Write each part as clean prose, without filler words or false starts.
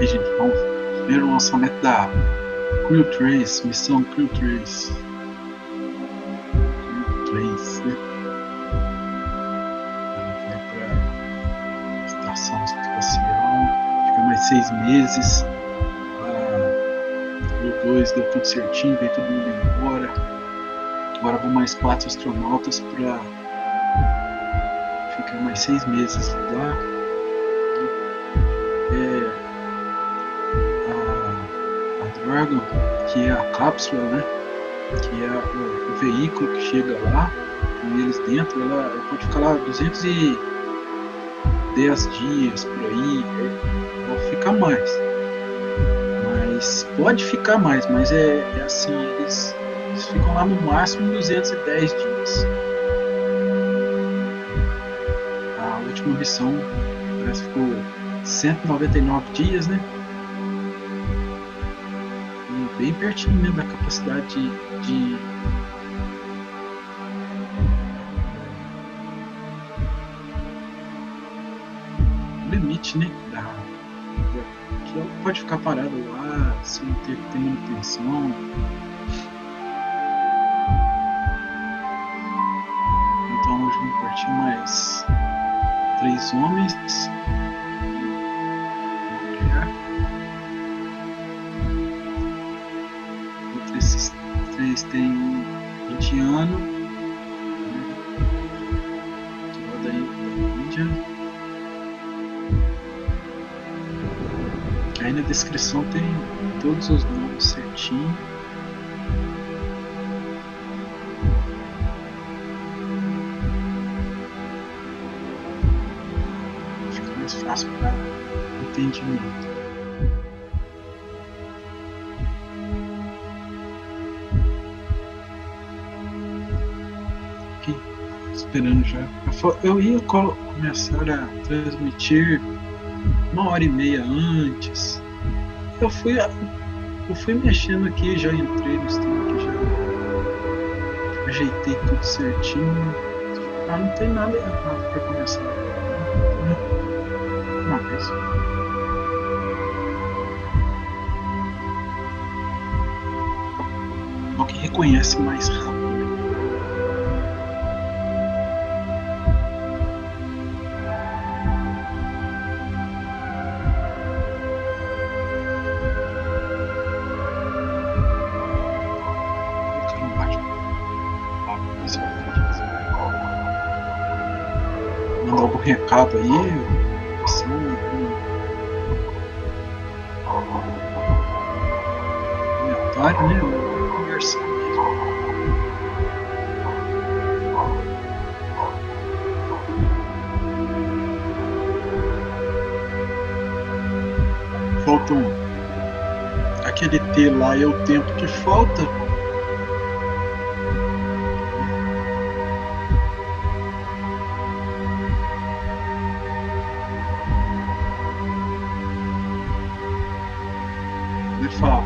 E, gente, vamos ver o lançamento da Crew-3, missão Crew-3. Crew-3, né? Ela vai para a Estação Espacial, fica mais 6 meses. O 2 deu tudo certinho, veio todo mundo embora. Agora vão mais 4 astronautas para ficar mais 6 meses lá. A Dragon, que é a cápsula, né? Que é o veículo que chega lá, com eles dentro, ela pode ficar lá 210 dias por aí, pode ficar mais. Mas pode ficar mais, mas é assim, eles ficam lá no máximo 210 dias. A última missão parece que ficou 199 dias, né? E bem pertinho mesmo da capacidade de limite, né? Que ela pode ficar parada lá sem ter que ter manutenção. Então hoje vão partir mais 3 homens, uma mulher. Entre esses 3 tem um indiano, lá da Índia. Aí na descrição tem todos os nomes certinho. Fica mais fácil para entendimento. Aqui, esperando já. Eu ia começar a transmitir 1h30 antes. Eu fui mexendo aqui, já entrei no estúdio, já ajeitei tudo certinho. Não tem nada errado para começar uma vez. O que reconhece mais rápido. Mandar algum recado aí, assim, comentário, né? Vamos conversar mesmo. Faltam aquele T lá é o tempo que falta.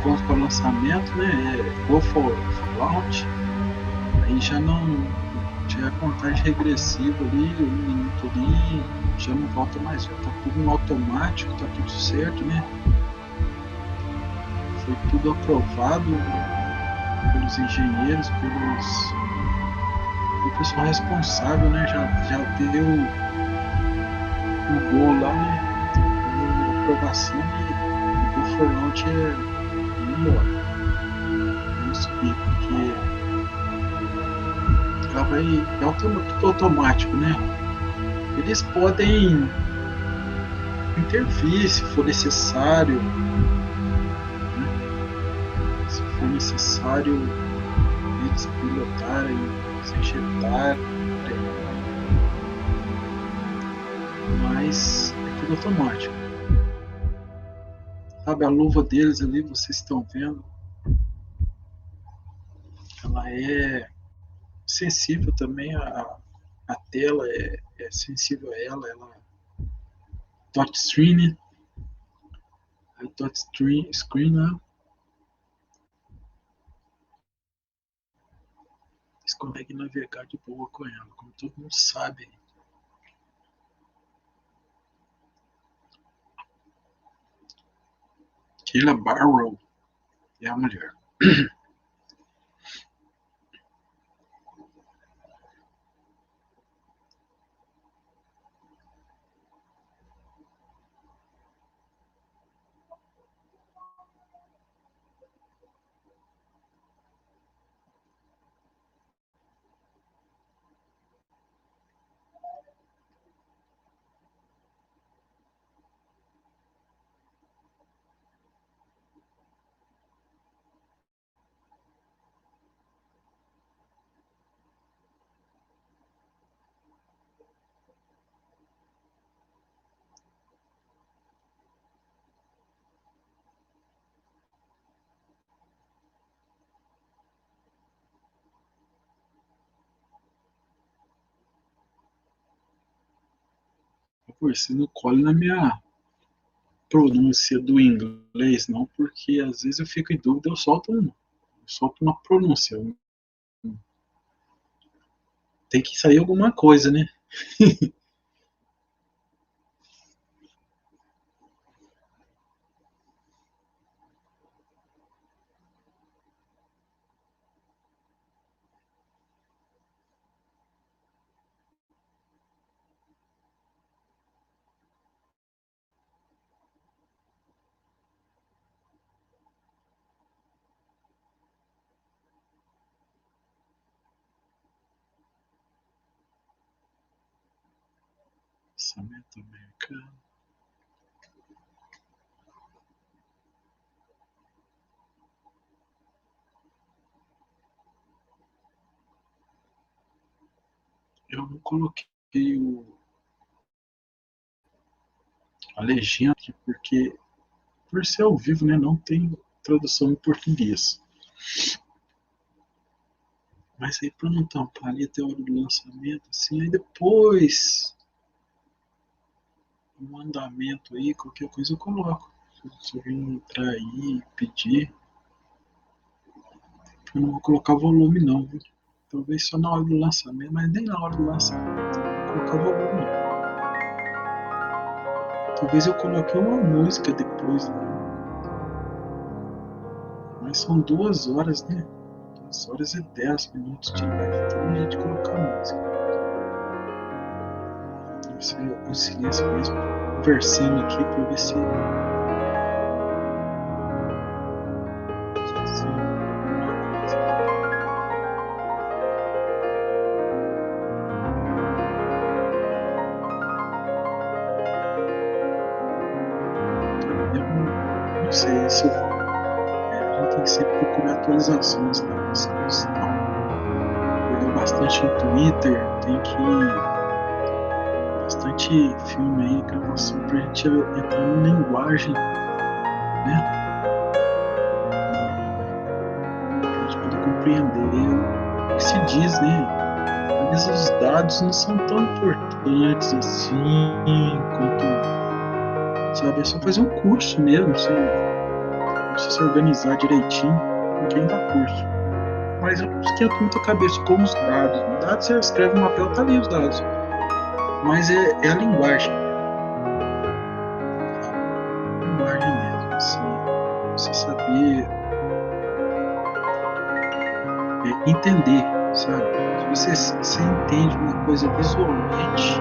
Vamos para o lançamento, né? Go for launch. Aí já é contagem regressiva ali, 1 minuto ali, já não volta mais, já tá tudo no automático, tá tudo certo, né? Foi tudo aprovado pelos engenheiros, pelo pessoal responsável, né? Já deu o gol lá, né? A aprovação e o go for launch vamos subir, porque ela vai tudo automático, né? Eles podem intervir se for necessário, né? Se for necessário eles pilotarem, se injetarem, mas é tudo automático. Sabe, a luva deles ali, vocês estão vendo, ela é sensível também, a tela é sensível a ela touchscreen, né? Vocês conseguem navegar de boa com ela, como todo mundo sabe. Kayla Barron é a mulher. Você não colhe na minha pronúncia do inglês, não, porque às vezes eu fico em dúvida, eu solto uma pronúncia. Tem que sair alguma coisa, né? Lançamento americano. Eu não coloquei a legenda aqui porque, por ser ao vivo, né, não tem tradução em português. Mas aí, para não tampar ali até a hora do lançamento, assim, aí depois, no andamento aí, qualquer coisa eu coloco. Se alguém entrar aí e pedir, eu não vou colocar volume não, viu? Talvez só na hora do lançamento, mas nem na hora do lançamento. Não vou colocar volume não. Talvez eu coloque uma música depois, né? Mas são 2 horas, né? 2 horas e 10 minutos de live, então a gente colocar música. Você o silêncio mesmo, conversando aqui para ver se não sei se a gente tem que sempre procurar atualizações da nossa questão. Olhar bastante no Twitter, tem que bastante filme aí, gravação pra gente entrar numa linguagem, né? Pra gente poder compreender o que se diz, né? Às vezes os dados não são tão importantes assim quanto, sabe, é só fazer um curso mesmo, você se organizar direitinho com quem dá curso. Mas eu não esquento muito a cabeça com os dados. Os dados você escreve no papel, tá ali os dados. Mas é a linguagem. A linguagem mesmo. Assim, você saber entender, sabe? Se você entende uma coisa visualmente,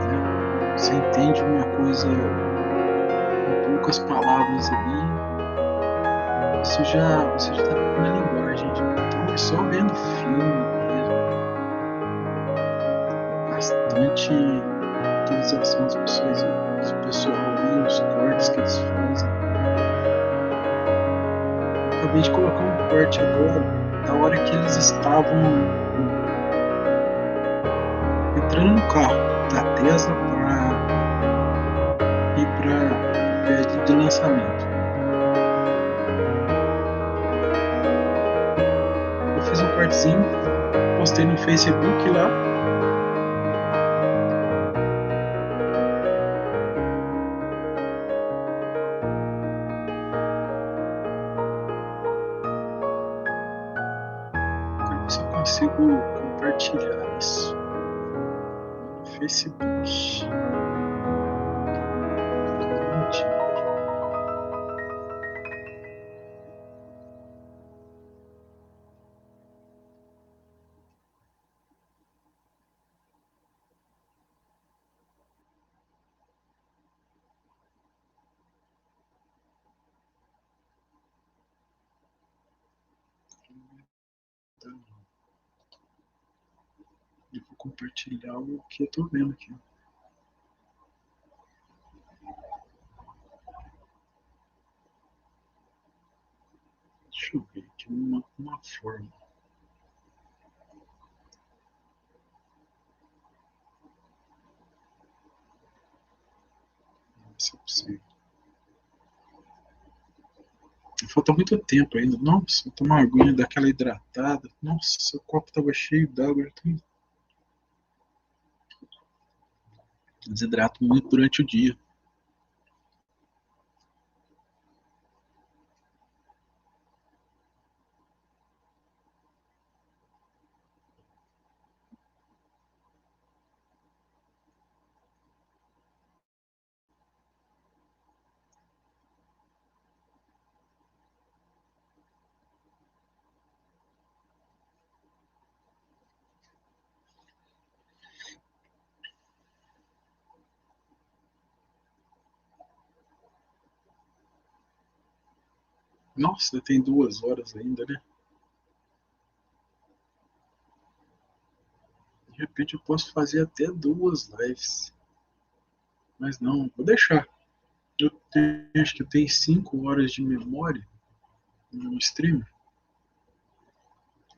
né? Você entende uma coisa com poucas palavras ali, você já está na linguagem. Então é só vendo filme mesmo. Bastante utilização das pessoas, do pessoal ali, os cortes que eles fazem. Eu acabei de colocar um corte agora, da hora que eles estavam entrando no carro da Tesla para ir para o pé de lançamento. Eu fiz um cortezinho, postei no Facebook lá. Eu consigo compartilhar isso no Facebook. Eu vou compartilhar o que eu tô vendo aqui. Deixa eu ver aqui uma forma. Se é possível. Falta muito tempo ainda. Nossa, vou tomar uma aguinha daquela hidratada. Nossa, o copo tava cheio d'água. Desidrato muito durante o dia. Nossa, tem 2 horas ainda, né? De repente eu posso fazer até 2 lives. Mas não, vou deixar. Acho que tem 5 horas de memória no stream.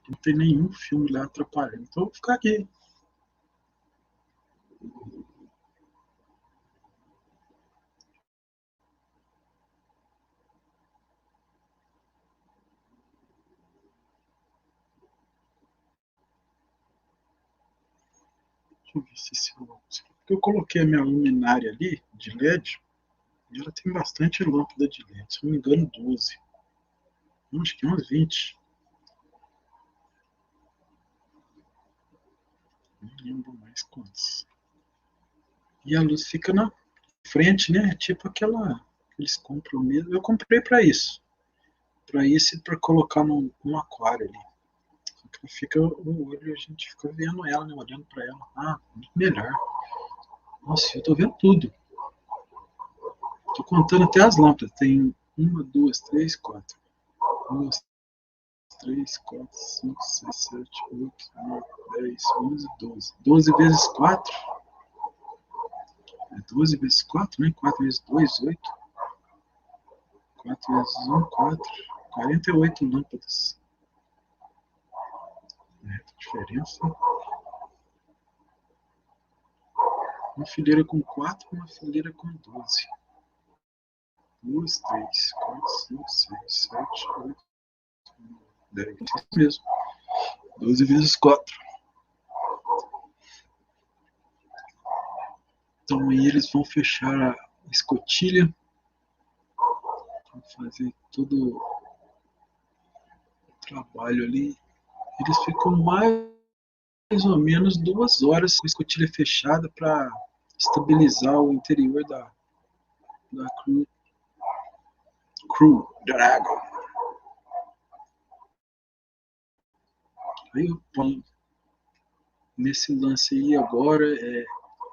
Não tem nenhum filme lá atrapalhando. Então eu vou ficar aqui. Deixa eu ver se eu coloquei a minha luminária ali de LED. E ela tem bastante lâmpada de LED. Se não me engano, 12. Acho que umas 20. Não lembro mais quantos. E a luz fica na frente, né? Tipo aquela que eles compram mesmo. Eu comprei para isso. Para isso e para colocar no aquário ali. Só que fica o olho, a gente fica vendo ela, né? Olhando para ela. Ah, muito melhor. Nossa, eu tô vendo tudo. Tô contando até as lâmpadas. Tem 1, 2, 3, 4. 2, 3, 4, 5, 6, 7, 8, 9, 10, 11, 12. 12 vezes 4. É 12 vezes 4, né? 4 vezes 2, 8. 4 vezes 1, 4. 48 lâmpadas. É a diferença. Uma fileira com 4 e uma fileira com 12. 2, 3, 4, 5, 6, 7, 8, 9, 10. Isso mesmo. 12 vezes 4. Então aí eles vão fechar a escotilha. Vão fazer todo o trabalho ali. Eles ficam mais ou menos 2 horas com a escotilha fechada para estabilizar o interior da Crew-3. Aí eu ponho nesse lance aí agora,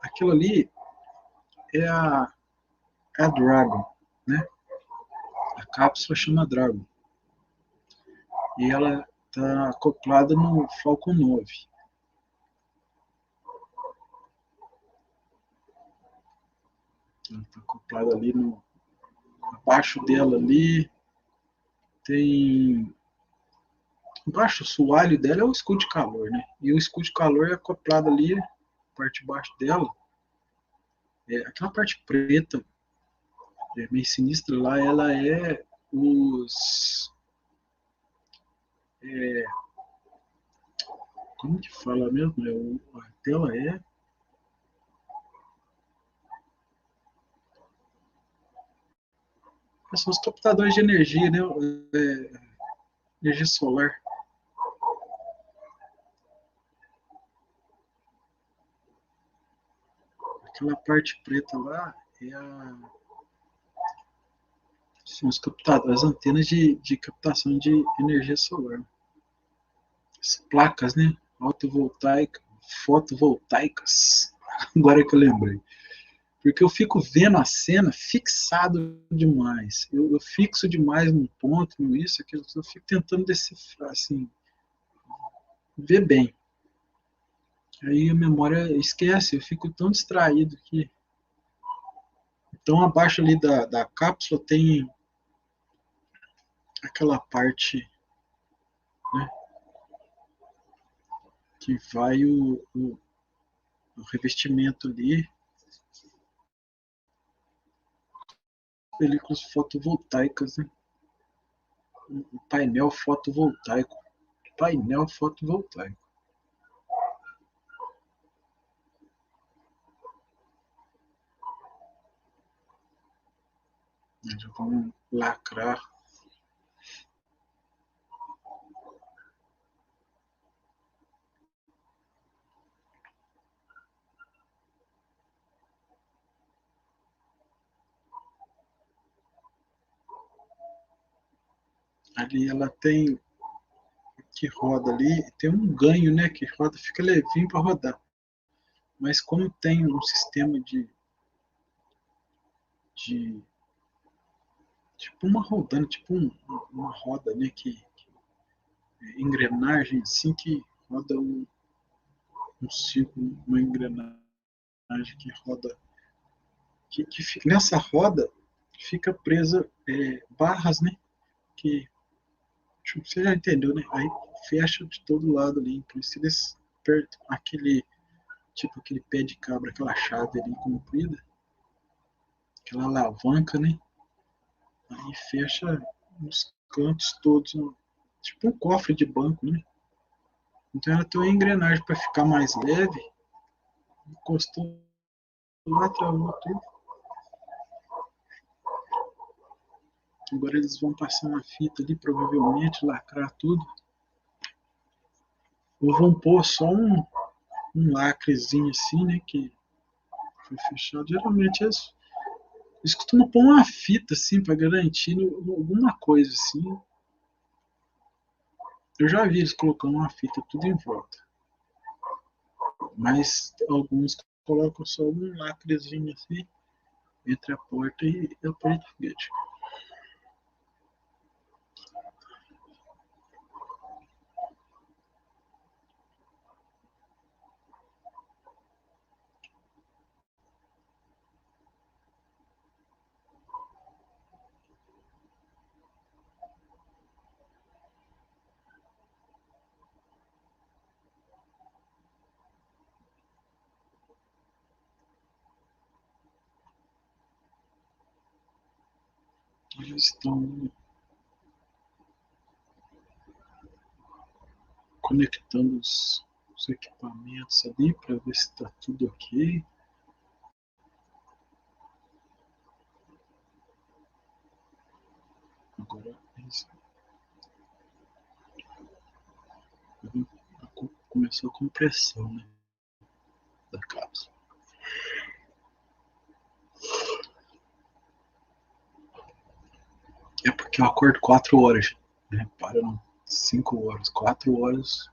aquilo ali é a Dragon, né? A cápsula chama Dragon. E ela está acoplada no Falcon 9. Ela está acoplada ali abaixo dela ali tem. Embaixo, o soalho dela é o escudo de calor, né? E o escudo de calor é acoplado ali, a parte de baixo dela. Aquela parte preta, meio sinistra lá, ela é os. Como que fala mesmo? A tela são os captadores de energia, né? Energia solar. Aquela parte preta lá são os captadores, as antenas de captação de energia solar. As placas, né? Fotovoltaicas. Agora que eu lembrei. Porque eu fico vendo a cena fixado demais. Eu fixo demais num ponto, isso, aquilo. Eu fico tentando decifrar, assim, ver bem. Aí a memória esquece, eu fico tão distraído que. Então abaixo ali da cápsula tem aquela parte, né, que vai o revestimento ali, películas fotovoltaicas, né? O painel fotovoltaico. Painel fotovoltaico. Já vamos lacrar. Ali ela tem que roda ali, tem um ganho, né? Que roda, fica levinho para rodar. Mas como tem um sistema de tipo uma rodando, tipo uma roda, né? Engrenagem assim que roda um círculo, uma engrenagem que roda, que fica, nessa roda fica presa barras, né? Que você já entendeu, né? Aí fecha de todo lado ali, por isso eles apertam aquele tipo aquele pé de cabra, aquela chave ali comprida, aquela alavanca, né? Aí fecha os cantos todos, tipo um cofre de banco, né? Então ela tem uma engrenagem para ficar mais leve, encostou lá, travou tudo. Agora eles vão passar uma fita ali, provavelmente, lacrar tudo. Ou vão pôr só um lacrezinho assim, né? Que foi fechado. Geralmente eles costumam pôr uma fita assim para garantir alguma coisa assim. Eu já vi eles colocando uma fita tudo em volta. Mas alguns colocam só um lacrezinho assim entre a porta e a parede do foguete. Eles estão conectando os equipamentos ali para ver se está tudo ok. Agora eles começou a compressão, né, da cápsula. É porque eu acordo 4 horas, né? Para não 5 horas, 4 horas.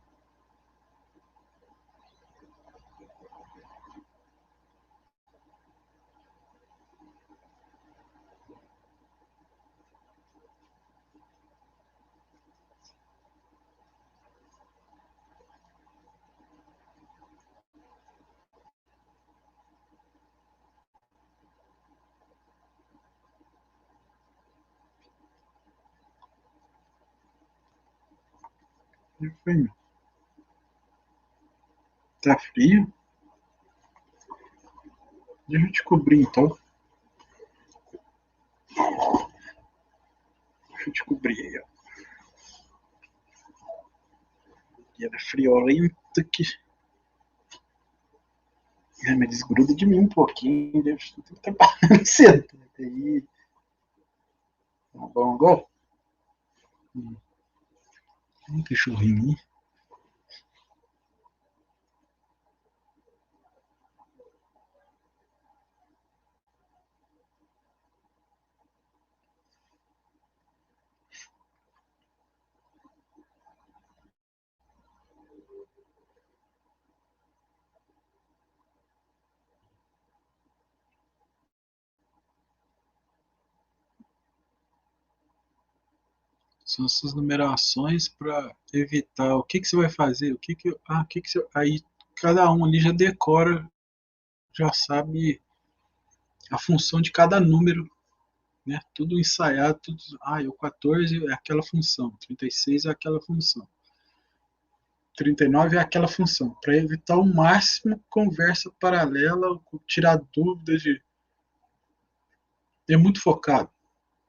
Enfim, tá frio? Deixa eu te cobrir então. Deixa eu te cobrir aí, ó. E ela é friolenta que. Me desgruda de mim um pouquinho. Deixa eu tentar parar sentado aí. Tá bom agora? Cachorrinho. São essas numerações para evitar o que você vai fazer, aí cada um ali já decora, já sabe a função de cada número, né? Tudo ensaiado, tudo, o 14 é aquela função, 36 é aquela função, 39 é aquela função, para evitar ao máximo conversa paralela, tirar dúvidas de. É muito focado,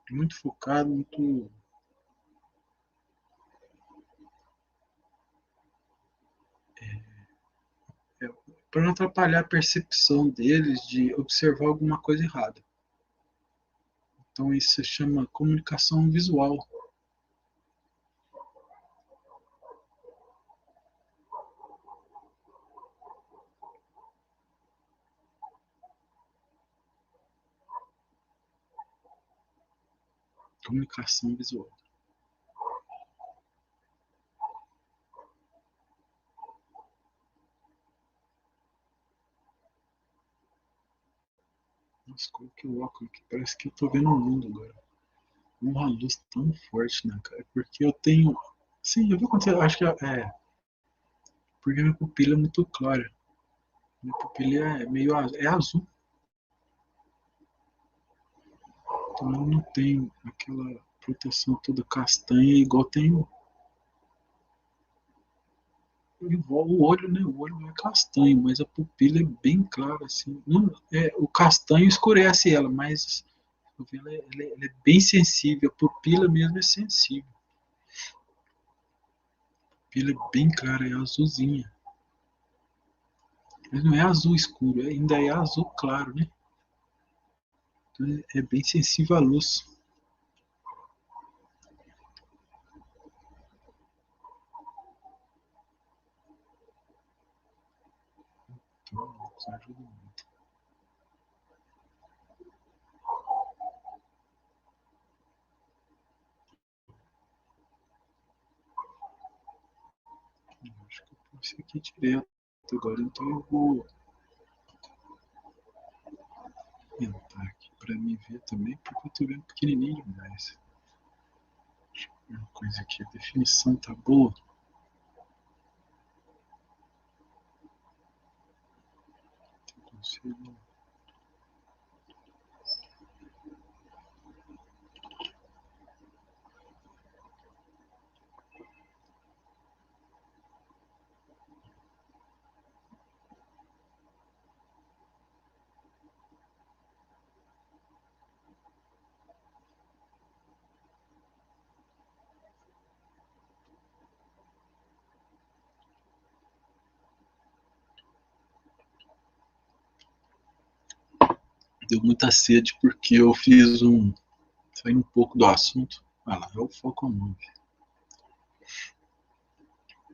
muito. É, para não atrapalhar a percepção deles de observar alguma coisa errada. Então isso se chama comunicação visual. Comunicação visual. Nossa, coloquei o óculos aqui, parece que eu tô vendo o mundo agora. Uma luz tão forte na cara, porque eu tenho. Sim, eu vou acontecer, acho que porque minha pupila é muito clara. Minha pupila é meio azul. Então eu não tenho aquela proteção toda castanha igual tem o olho, né? O olho não é castanho, mas a pupila é bem clara, assim. Não, o castanho escurece ela, mas ela é bem sensível. A pupila mesmo é sensível. A pupila é bem clara, é azulzinha. Mas não é azul escuro, ainda é azul claro, né? Então é bem sensível à luz. Então, isso ajuda muito. Eu acho que eu pus isso aqui direto agora, então eu vou aumentar aqui para me ver também, porque eu tô vendo pequenininho demais. Uma coisa aqui, a definição tá boa. Eu consigo. Deu muita sede porque eu fiz saindo um pouco do assunto. Ah lá, é o Falcon 9.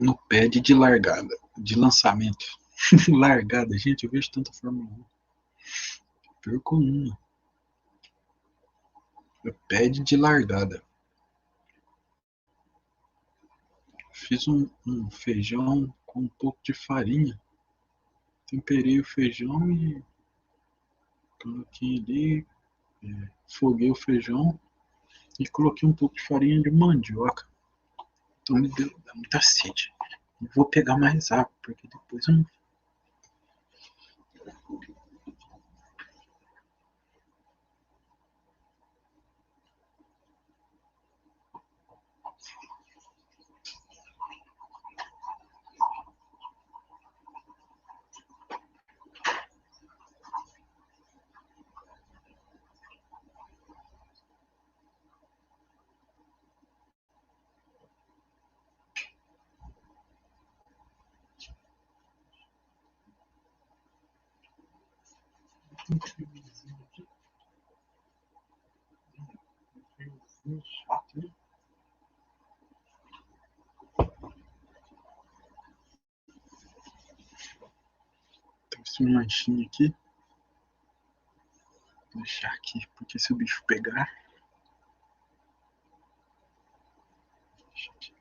No pad de largada, de lançamento. Largada, gente, eu vejo tanta Fórmula 1. Perco uma. No pad de largada. Fiz um feijão com um pouco de farinha. Temperei o feijão e coloquei ali, foguei o feijão e coloquei um pouco de farinha de mandioca. Então me deu muita sede. Eu vou pegar mais água, porque depois eu não. Chato, né? Tem uma manchinha aqui. Vou deixar aqui, porque se o bicho pegar. Deixa aqui.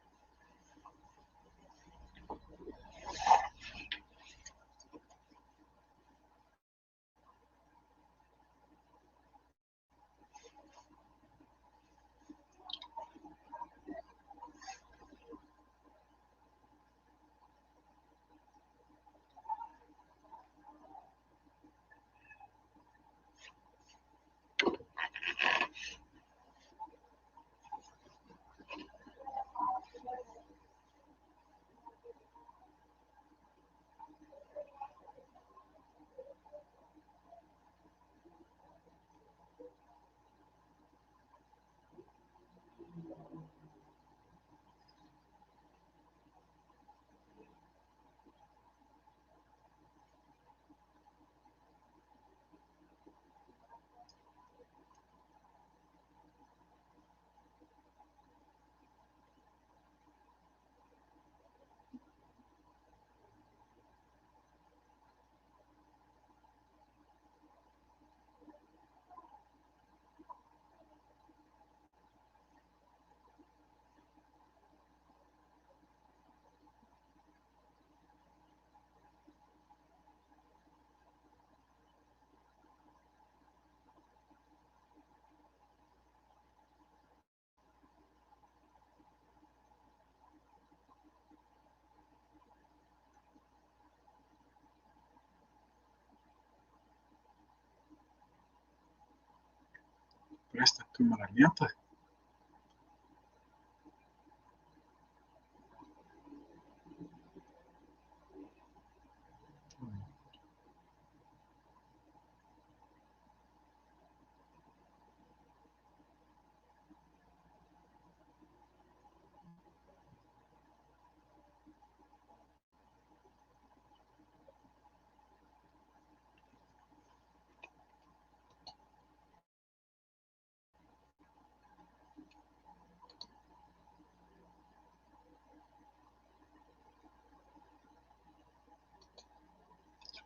Presta a câmera lenta.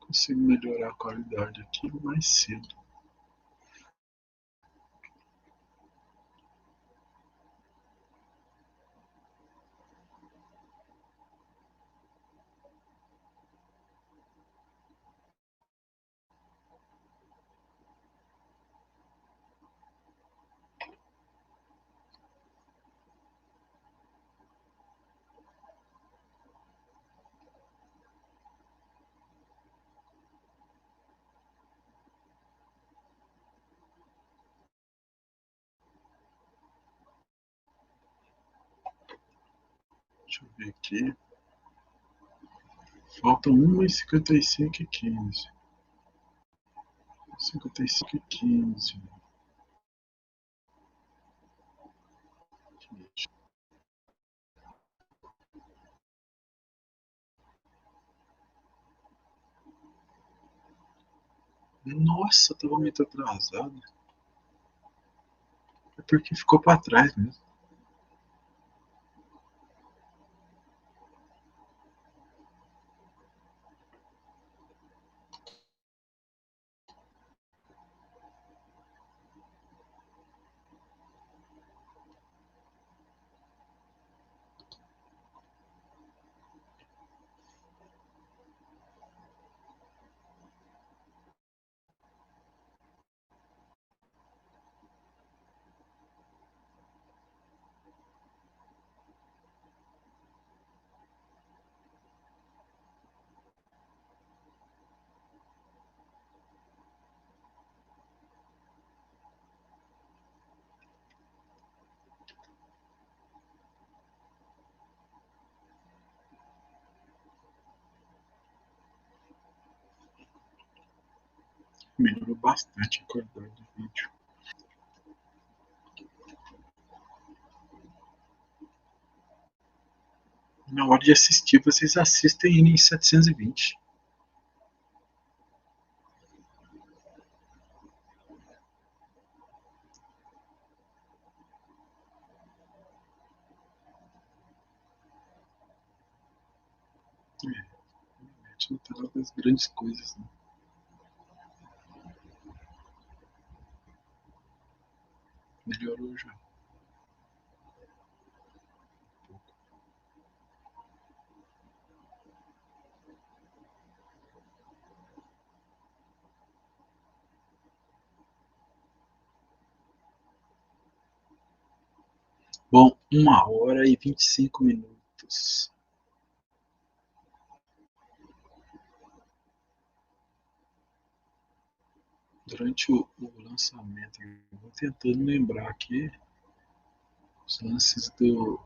Consigo melhorar a qualidade aqui mais cedo. Deixa eu ver aqui. Faltam 1h55 e 15. 55 e 15. Nossa, tava muito atrasado. É porque ficou para trás mesmo. Melhorou bastante a qualidade do vídeo. Na hora de assistir, vocês assistem em 720. Realmente não tá lá das grandes coisas, né? Melhorou já. Bom, 1h25. Durante o lançamento, eu vou tentando lembrar aqui os lances do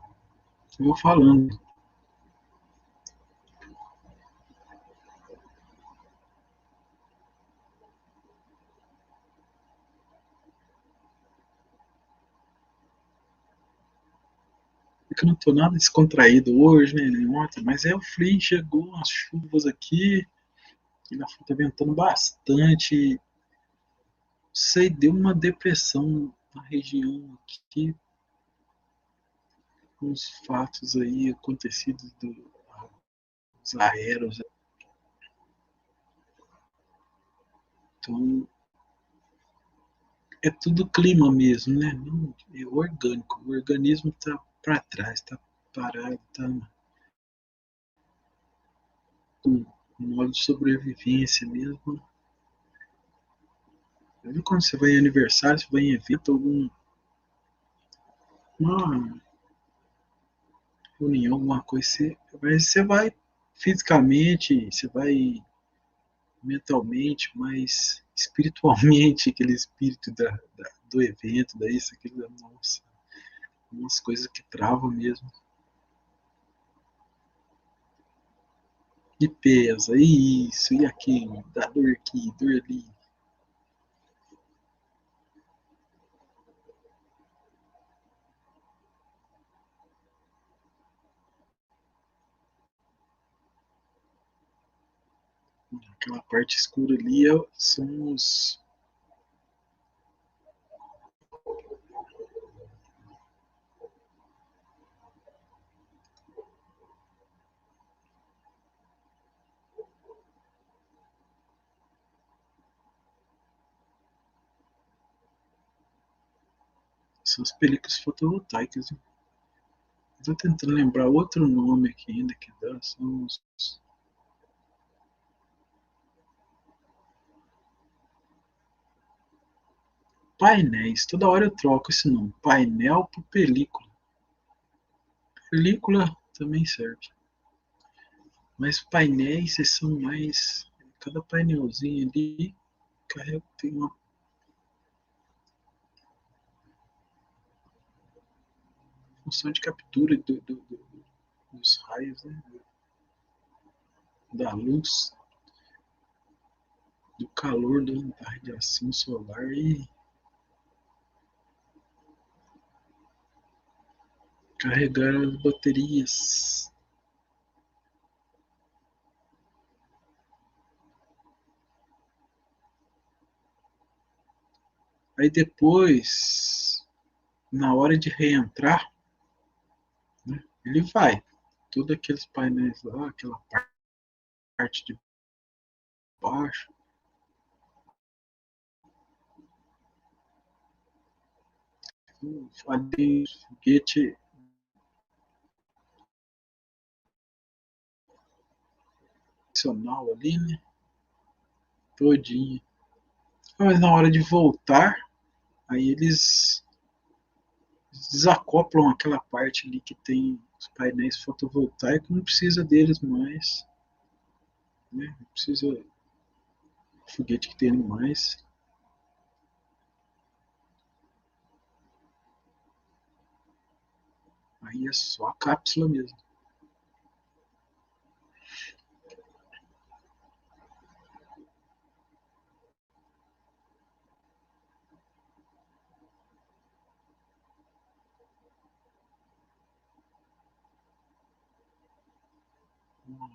que eu vou falando. Porque eu não tô nada descontraído hoje, né? Nem ontem, mas é o frio, chegou as chuvas aqui, e na tá ventando bastante. Sei, deu uma depressão na região aqui, com os fatos aí acontecidos dos aéreos. Então, é tudo clima mesmo, né? Não, é orgânico. O organismo tá para trás, tá parado, tá com modo de sobrevivência mesmo. Viu quando você vai em aniversário, você vai em evento, uma reunião, alguma coisa, você vai fisicamente, você vai mentalmente, mas espiritualmente, aquele espírito do evento, daí isso, aquilo, nossa, umas coisas que travam mesmo. E pesa, isso, e aquilo, dá dor aqui, dor ali. Aquela parte escura ali são os são as películas fotovoltaicas. Né? Estou tentando lembrar outro nome aqui ainda que dá, são os painéis. Toda hora eu troco esse nome, painel por película. Película também serve. Mas painéis são mais. Cada painelzinho ali carrega, tem uma função de captura dos raios, né? Da luz, do calor da radiação solar e carregar as baterias. Aí depois, na hora de reentrar, né, ele vai. Todos aqueles painéis lá, aquela parte de baixo, ali, foguete adicional ali, né? Todinho. Mas na hora de voltar, aí eles desacoplam aquela parte ali que tem os painéis fotovoltaicos, não precisa deles mais, né? Não precisa do foguete que tem mais. Aí é só a cápsula mesmo.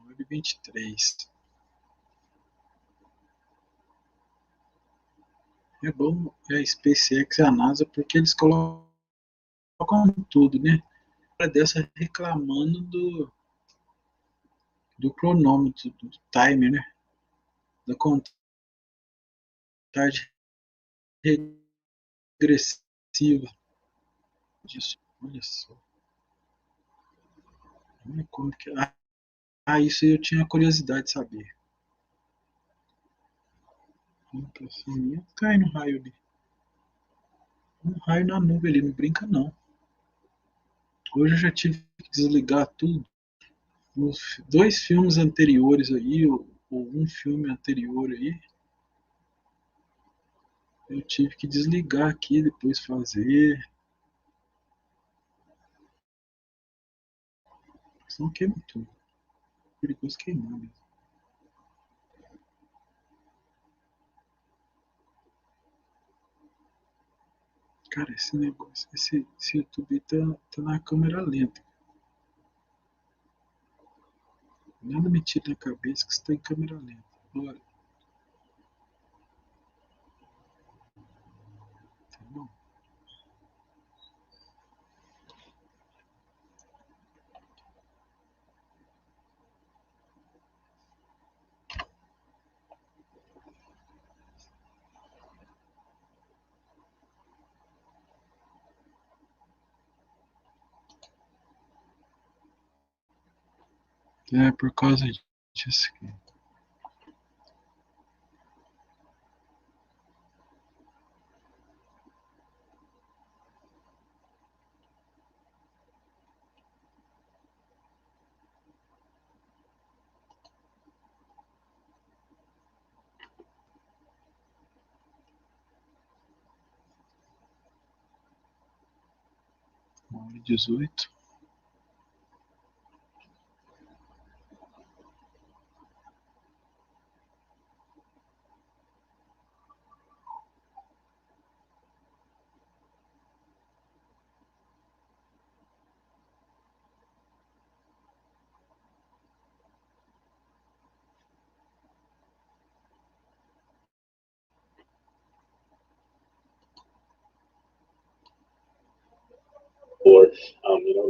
Web 23. É bom a SpaceX e a NASA porque eles colocam tudo, né? Dessa reclamando do cronômetro, do timer, né? Da contagem regressiva disso. Olha só. Olha como que. Isso eu tinha curiosidade de saber. Assim, cai no raio ali. Um raio na nuvem ali, não brinca não. Hoje eu já tive que desligar tudo. Os dois filmes anteriores aí, ou um filme anterior aí, eu tive que desligar aqui, depois fazer. Senão queima tudo. Perigoso queimar mesmo. Cara, esse negócio, esse YouTube tá na câmera lenta. Nada me tira da cabeça que está em câmera lenta. Bora, tá bom? É por causa disso aqui. 9h18.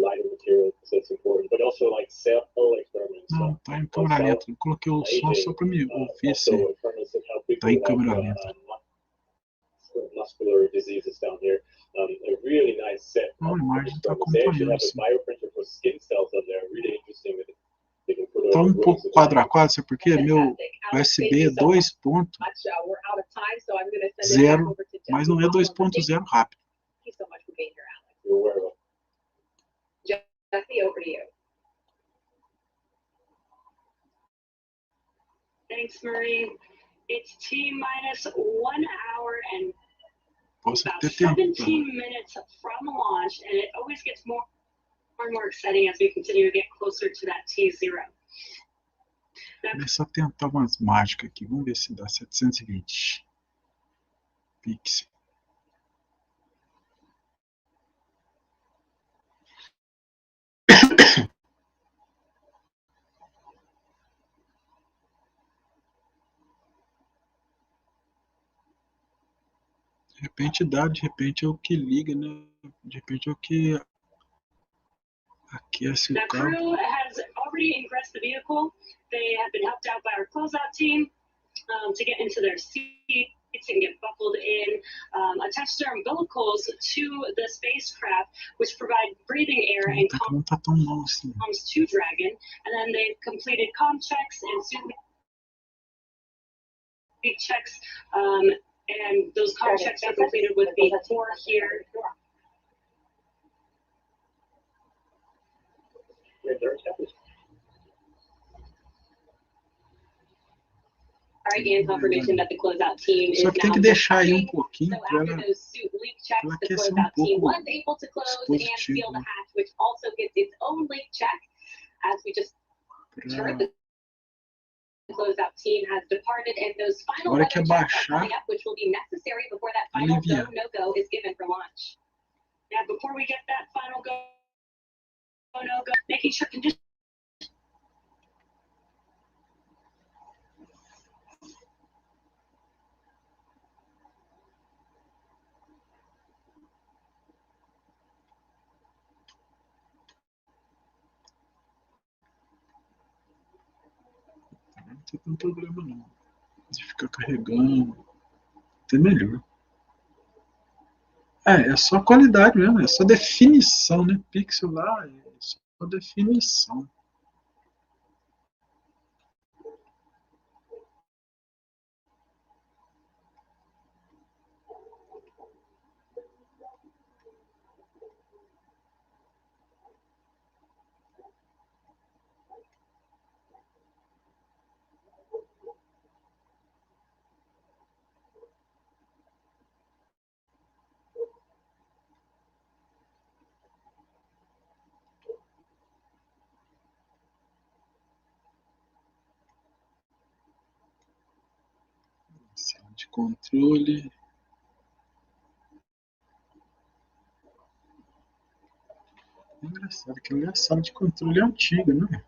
Lighting materials, that's important, but also like sample experiments. Não, tá em câmera lenta. Eu coloquei o som só para me ouvir se tá em câmera lenta. Muscular diseases down here. A really nice set. A imagem está They actually acompanhando, have a sim. bioprinter for skin cells on there. Really interesting. They can put Tá um pouco quadro a quadro, sabe por quê? Meu USB é 2.0, mas não é 2.0 rápido. Jesse, over to you. Thanks, Marie. It's T-minus 1 hour and Posso about ter tempo. 17 minutes from launch, and it always gets more and more exciting as we continue to get closer to that T0. Começa a tentar umas mágicas aqui. Vamos ver se dá 720 pixels. De repente dá, de repente é o que liga, né? De repente é o que aquece The o cabo. crew has already ingressed the vehicle. They have been helped out by our closeout team to get into their seats and get buckled in, attach their umbilicals to the spacecraft, which provide breathing air and Não tá tão mal assim. comms to Dragon. And then they've completed comm checks and suit checks, and those comm checks are completed with V4 here. Again, confirmation that the closeout team is Só que tem now que deixar aí um deploying. pouquinho So para after ela those suit leak checks, the aquecer closeout team pouco was able to close o and seal the dispositivo. hatch, which also gets its own leak check. As we just heard, the closeout team has departed, and those final Agora weather que checks are abaixar, coming up, which will be necessary before that final aliviar. go, no-go is given for launch. Now, before we get that final go, no-go, making sure conditions Não tem problema não. De ficar carregando. Até melhor. É só qualidade mesmo, é só definição, né? Pixel lá é só definição. Sala de controle. É engraçado que a sala de controle é antiga, né?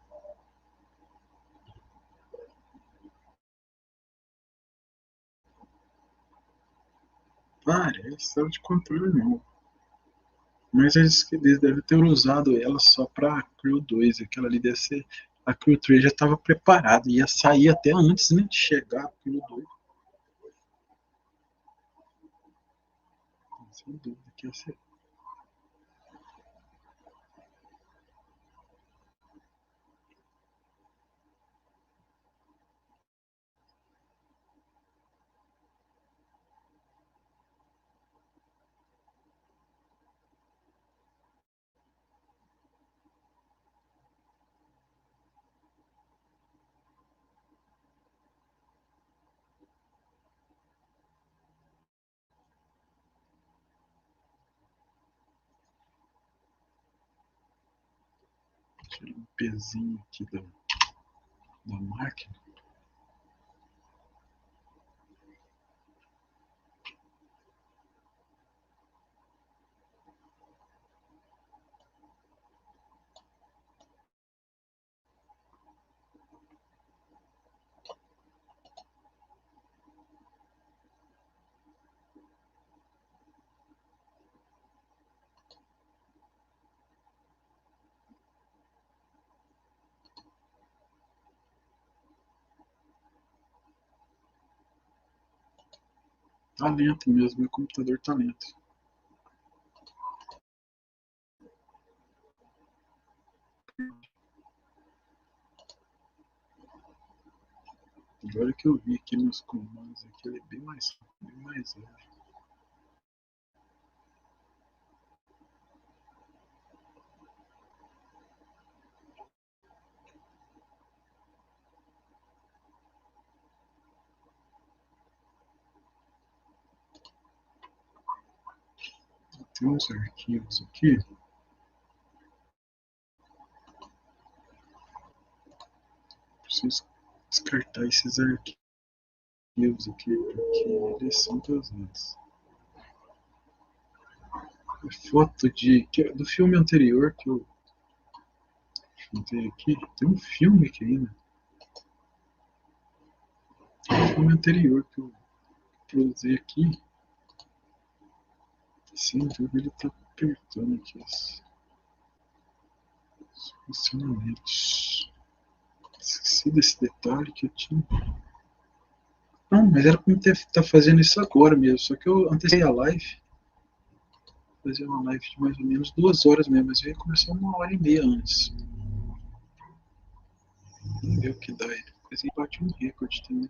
Parece sala de controle não. Mas eles devem ter usado ela só para Crew-2. Aquela ali deve ser. A Crew-3 já estava preparada, ia sair até antes, né, de chegar a Crew-2. Sem dúvida que ia ser. Tira um pezinho aqui da máquina. Tá lento mesmo, meu computador tá lento. Agora que eu vi aqui nos comandos, aqui ele é bem mais leve. Tem uns arquivos aqui. Preciso descartar esses arquivos aqui, porque eles são pesados. Foto do filme anterior que eu juntei aqui. Tem um filme aqui ainda. Tem um filme anterior que eu produzi aqui. Sem dúvida ele tá apertando aqui os funcionamentos. Esqueci desse detalhe que eu tinha. Não, mas era pra eu estar fazendo isso agora mesmo. Só que eu antecipei a live. Fazer uma live de mais ou menos 2 horas mesmo. Mas eu ia começar 1h30 antes. Vamos ver o que dá. Coisa que bate um recorde também.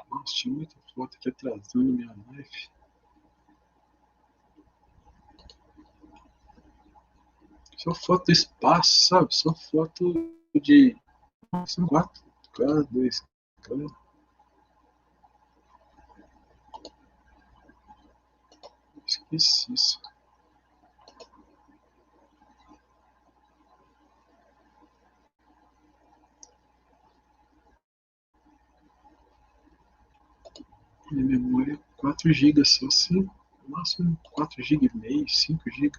Nossa, tinha muita foto aqui atrasando minha live. Só foto do espaço, sabe? Só foto de. São 4K, 2K. Esqueci isso. Minha memória é 4 GB só, se no máximo 4 GB e meio, 5 GB.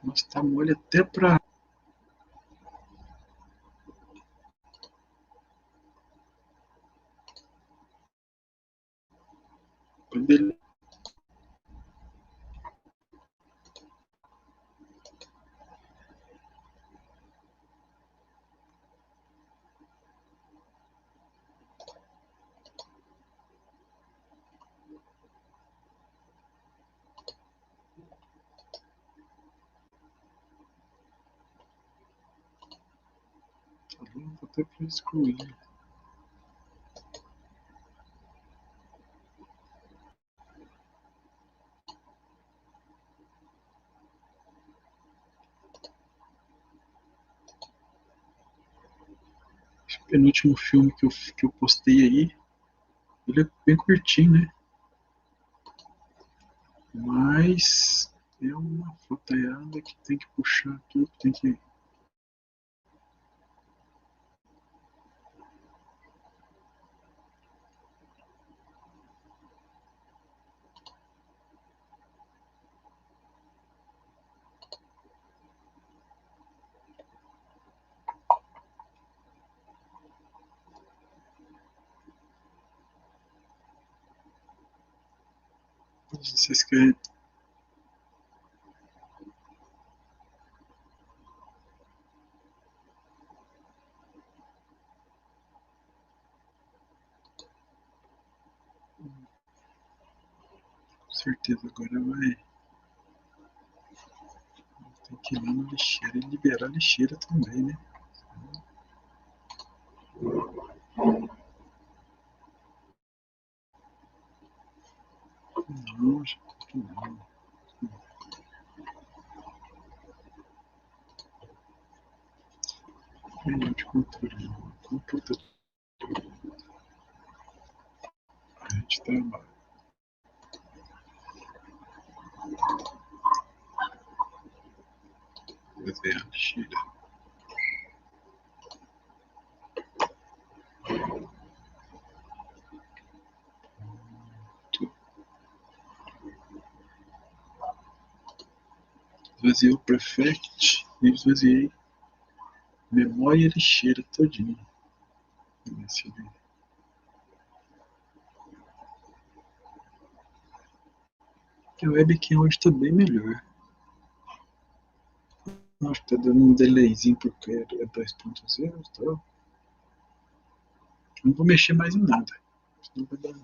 Nossa, tá mole até pra. Dele. Tá lento até pra excluir. Esse penúltimo filme que eu postei aí, ele é bem curtinho, né? Mas é uma fotaiada que tem que puxar aqui, tem que. Vocês querem. Com certeza agora vai. Tem que ir lá na lixeira e liberar a lixeira também, né? Não, acho que não. Painel de controle. Computador. A gente trabalha. Desenhar a lixeira. Esvaziei o prefect e esvaziei memória e lixeira todinho. A webcam hoje está bem melhor. Acho que tá dando um delayzinho porque é 2.0 e tal. Não vou mexer mais em nada. Senão vai dar.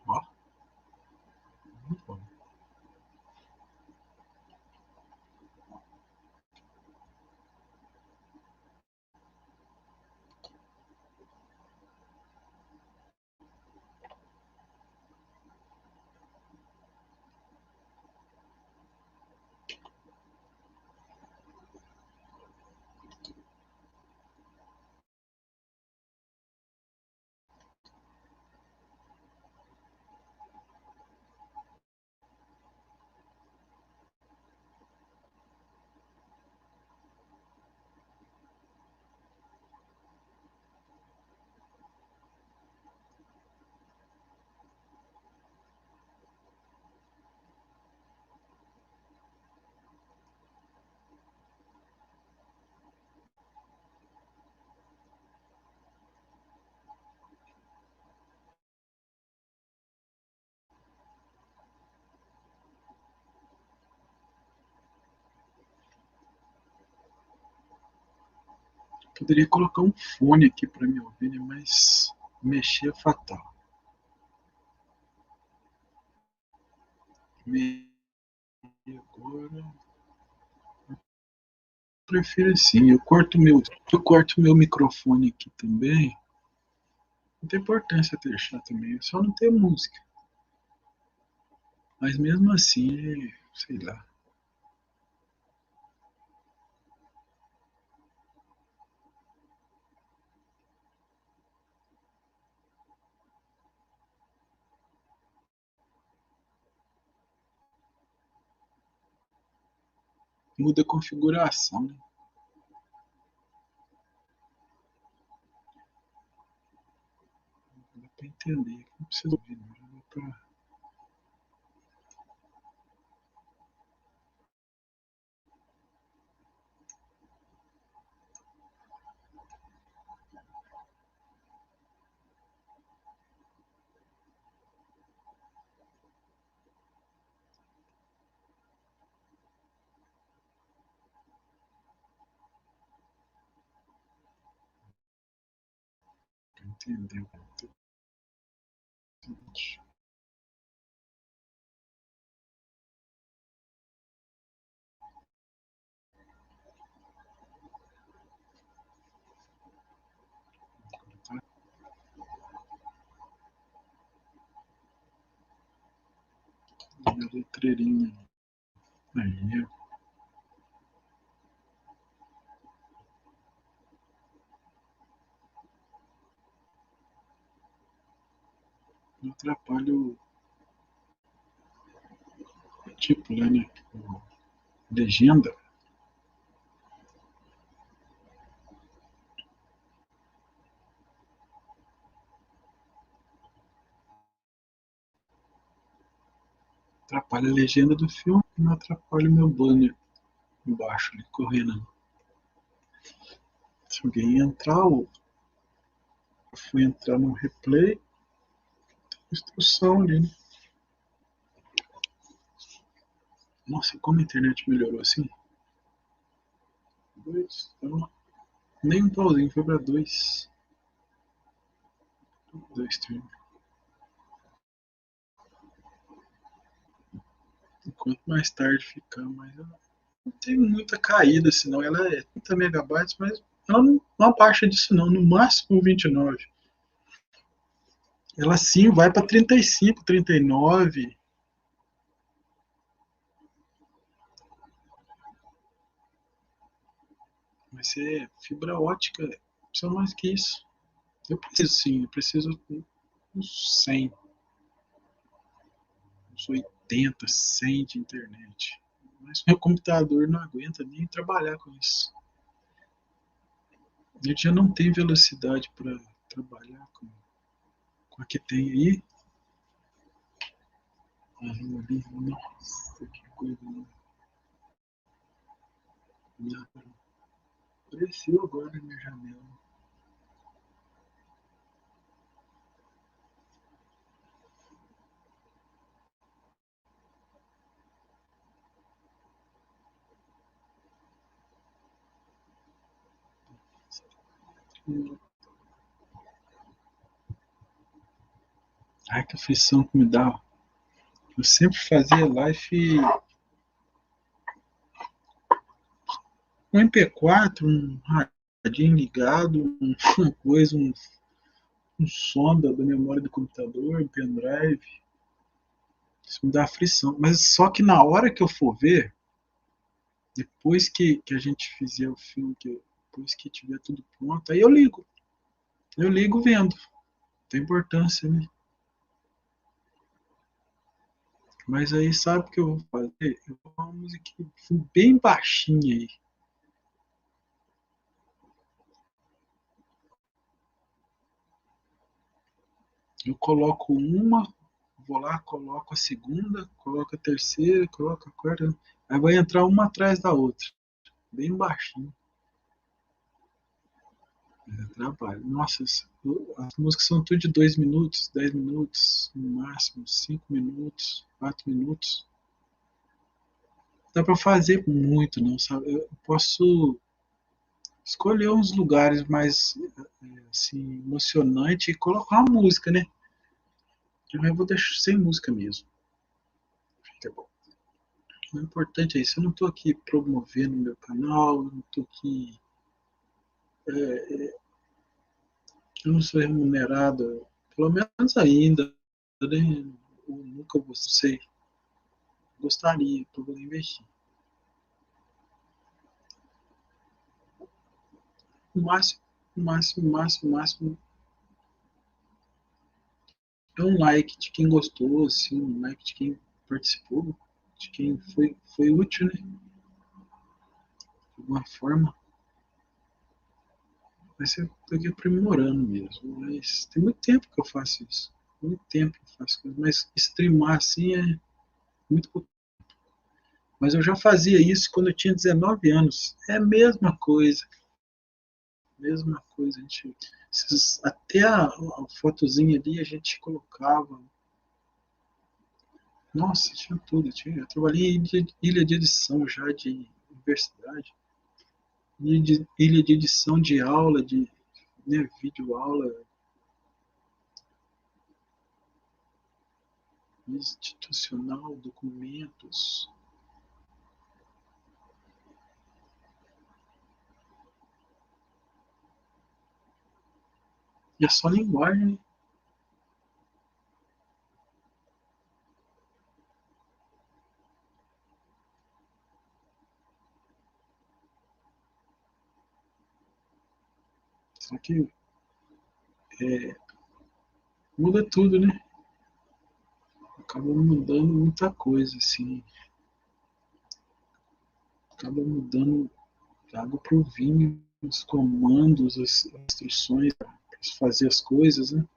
Ó. Muito bom. Poderia colocar um fone aqui para me ouvir, né? Mas mexer é fatal. E agora. Prefiro assim. Eu corto meu microfone aqui também. Não tem importância deixar também. Só não ter música. Mas mesmo assim, sei lá. Muda a configuração, né? Dá para entender. Não precisa ouvir, não. Dá pra... Entendeu? Minha letreirinha aí. Não atrapalha o tipo lá, né? Legenda. Atrapalha a legenda do filme e não atrapalha o meu banner embaixo ali, correndo. Se alguém entrar, eu fui entrar no replay, tem instrução ali, né? Nossa, como a internet melhorou assim? 2, então, nem um pauzinho, foi pra 2. 2 streams. Quanto mais tarde ficar, mais ela não tem muita caída, senão ela é 30 megabytes, mas ela não abaixa disso não, no máximo 29. Ela sim vai para 35, 39. Mas é fibra ótica, precisa mais que isso. Eu preciso sim, eu preciso uns 100, uns 80, 100 de internet. Mas meu computador não aguenta nem trabalhar com isso. Ele já não tem velocidade para trabalhar com a que tem aí. Ali, nossa, que coisa. Apareceu agora na minha janela. Ai, que aflição que me dá. Eu sempre fazia live um MP4, um radinho ligado, uma coisa, um som da memória do computador, um pendrive. Isso me dá aflição. Mas só que na hora que eu for ver, depois que a gente fizer o filme, depois que tiver tudo pronto, aí eu ligo. Eu ligo vendo. Tem importância, né? Mas aí sabe o que eu vou fazer? Eu vou uma musiquinha bem baixinha aí. Eu coloco uma, vou lá, coloco a segunda, coloco a terceira, coloco a quarta. Aí vai entrar uma atrás da outra. Bem baixinho. É trabalho. Nossa, as músicas são tudo de 2 minutos, 10 minutos, no máximo, 5 minutos, 4 minutos. Dá pra fazer muito, não, sabe? Eu posso escolher uns lugares mais assim, emocionante e colocar uma música, né? Eu vou deixar sem música mesmo. Fica bom. O importante é isso. Eu não estou aqui promovendo o meu canal, não estou aqui. Eu não sou remunerado, pelo menos ainda. Né? Eu nunca vou ser. Gostaria, para poder investir. O máximo, máximo é um like de quem gostou, assim, um like de quem participou, de quem foi útil, né? De alguma forma. Mas eu tô aqui aprimorando mesmo. Mas tem muito tempo que eu faço isso. Muito tempo que eu faço isso. Mas streamar assim é muito pouco. Mas eu já fazia isso quando eu tinha 19 anos. É a mesma coisa. Mesma coisa. A gente, até a fotozinha ali a gente colocava. Nossa, tinha tudo. Eu trabalhei em ilha de edição já de universidade. Ilha de edição de aula, de né, vídeo aula. institucional, documentos. E é só linguagem, né? Só que muda tudo, né? Acaba mudando muita coisa, assim. Acaba mudando água pro vinho, os comandos, as instruções para fazer as coisas, né?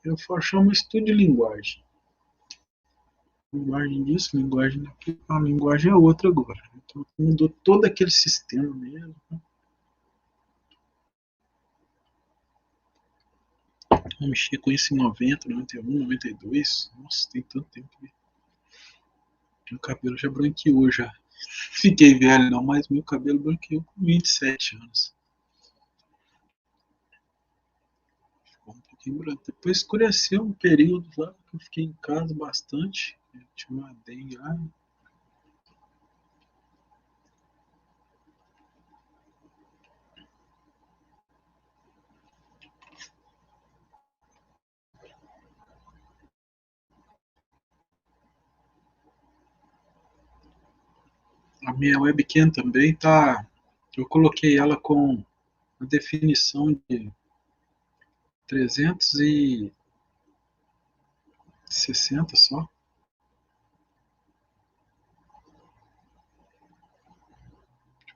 Eu chamo estudo de linguagem. Linguagem disso, linguagem daquilo. A linguagem é outra agora. Então mudou todo aquele sistema mesmo. Né? Eu mexi com isso em 90, 91, 92. Nossa, tem tanto tempo. Meu cabelo já branqueou já. Fiquei velho não, mas meu cabelo branqueou com 27 anos. Ficou um pouquinho branco. Depois escureceu um período lá que eu fiquei em casa bastante. Eu tinha uma dengue lá. A minha webcam também tá. Eu coloquei ela com a definição de 360 só.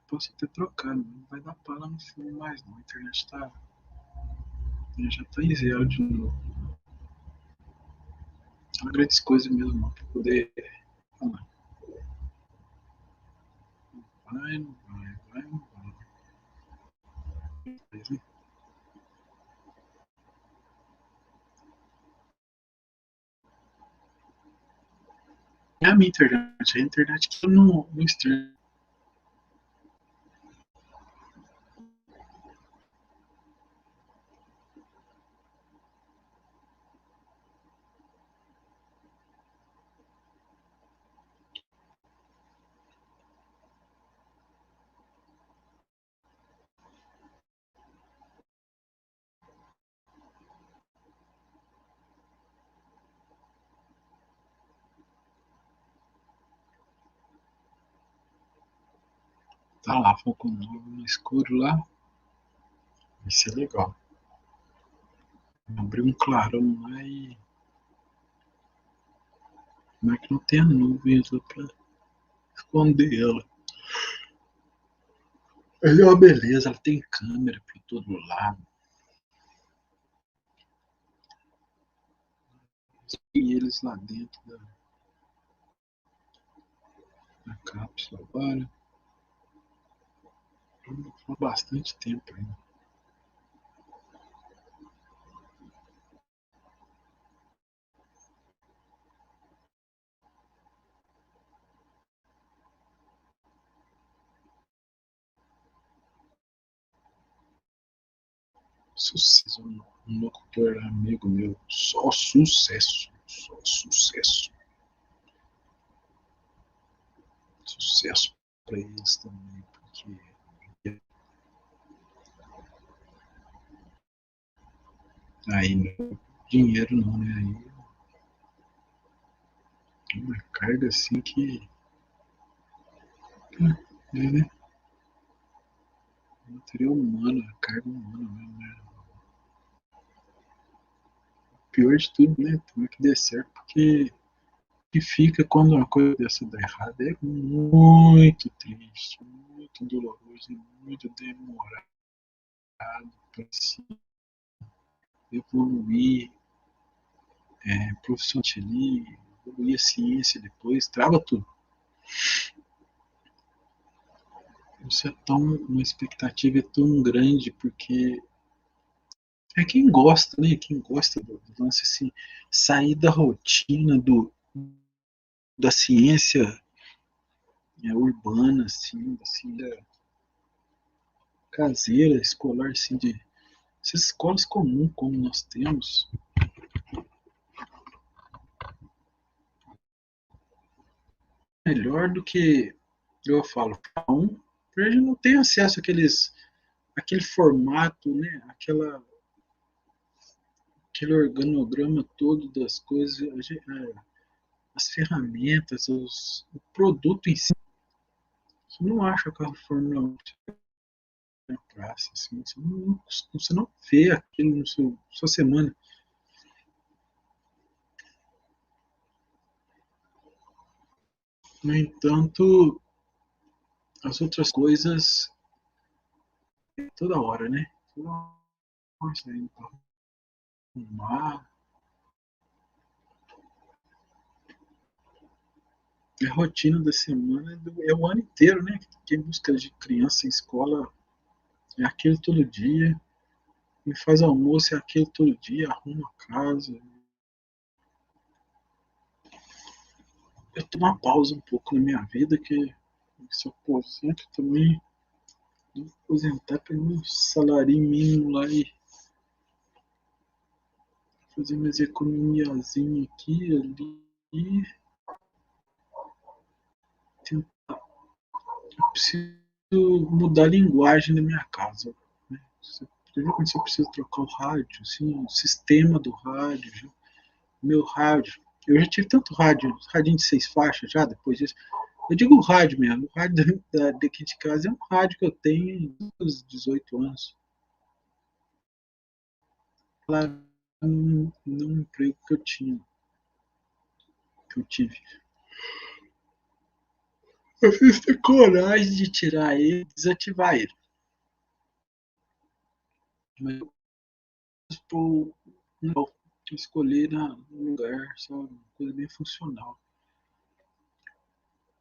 Posso ter trocado, não vai dar para no filme mais não. A internet tá. Já tá em zero de novo. São grandes coisas mesmo, não, pra poder falar. Vai, não vai, vai, não vai. É a minha internet, a internet que tá no stream. Tá lá, Falcon9 no escuro lá. Isso é legal. Abrir um clarão lá e. Como é que não tem a nuvem lá pra esconder ela? Mas é uma beleza, ela tem câmera por todo lado. E eles lá dentro da cápsula agora. Há bastante tempo ainda. Sucesso, um locutor amigo meu, só sucesso, só sucesso. Sucesso para eles também, porque aí não dinheiro não, né? Aí é uma carga assim que né? Material humano, carga humana mesmo, né? Pior de tudo, né? Tem que der certo, porque o que fica quando uma coisa dessa dá errado é muito triste, muito doloroso, muito demorado para se evoluir, profissionalmente, evoluir a ciência depois, trava tudo. Isso é tão, uma expectativa é tão grande, porque é quem gosta, né? Quem gosta do lance assim, sair da rotina da ciência urbana, assim, da caseira, escolar, assim, Essas escolas comuns como nós temos, melhor do que, eu falo, um, a gente não tem acesso àquele formato, né? Aquele organograma todo das coisas, as ferramentas, o produto em si. Você não acha o carro Fórmula 1 na praça, assim, você não vê aquilo na sua semana. No entanto, as outras coisas, toda hora, né? Toda hora saindo para arrumar. A rotina da semana é o ano inteiro, né? Quem busca de criança em escola é aquilo todo dia. Quem faz almoço é aquilo todo dia, arruma a casa. Eu tô uma pausa um pouco na minha vida, que se eu aposento também, vou aposentar pelo meu salário mínimo lá e fazer minhas economiazinhas aqui, ali. E tentar. Eu preciso mudar a linguagem da minha casa. Né? Você viu quando você precisa trocar o rádio, assim, o sistema do rádio, meu rádio. Eu já tive tanto radinho de 6 faixas já, depois disso. Eu digo o rádio mesmo, o rádio daqui de casa é um rádio que eu tenho uns 18 anos. Lá num emprego que eu tive. Eu fiz ter coragem de tirar ele, desativar ele. Mas eu não, escolher no lugar, sabe? Uma coisa bem funcional.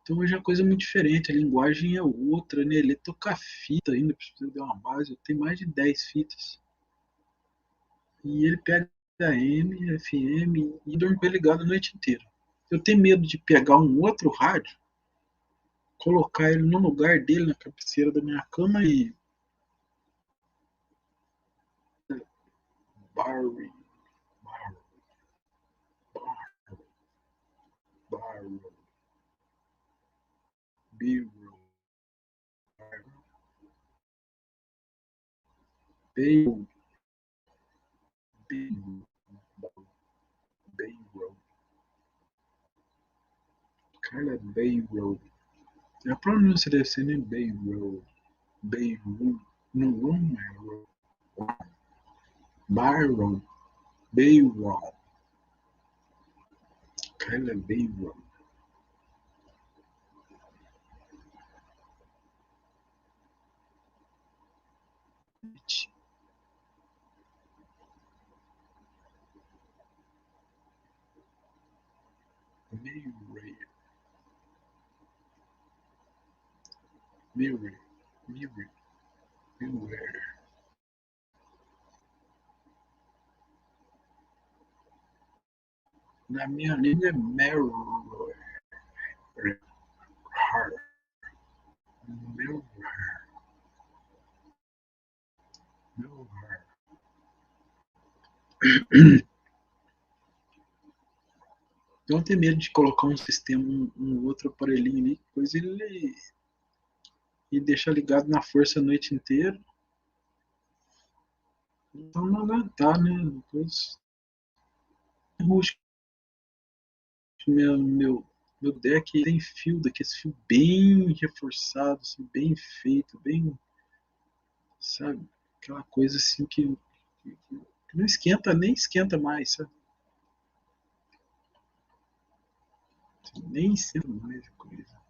Então hoje é uma coisa muito diferente, a linguagem é outra, né? Ele toca fita ainda, precisa dar uma base, eu tenho mais de 10 fitas. E ele pega AM, FM e dorme ligado a noite inteira. Eu tenho medo de pegar um outro rádio, colocar ele no lugar dele, na cabeceira da minha cama e. Barry, Barry, Barry, Bay, Bay, Bay Road. Cara, Bay Road. A pronúncia deve ser nem Bay Road. Bay Road. No Room é Road. Byron. Bay Road. Cara, Bay Road. Maurer. Maurer. Maurer. Maurer. Na minha língua é Maurer. Maurer. Maurer. Não tem medo de colocar um sistema, um outro aparelhinho ali, depois ele e deixar ligado na força a noite inteira. Então não aguentar, né? Depois rústico. Meu deck tem fio daquele fio bem reforçado, assim, bem feito, bem, sabe? Aquela coisa assim que não esquenta, nem esquenta mais, sabe? Nem esquenta mais a coisa.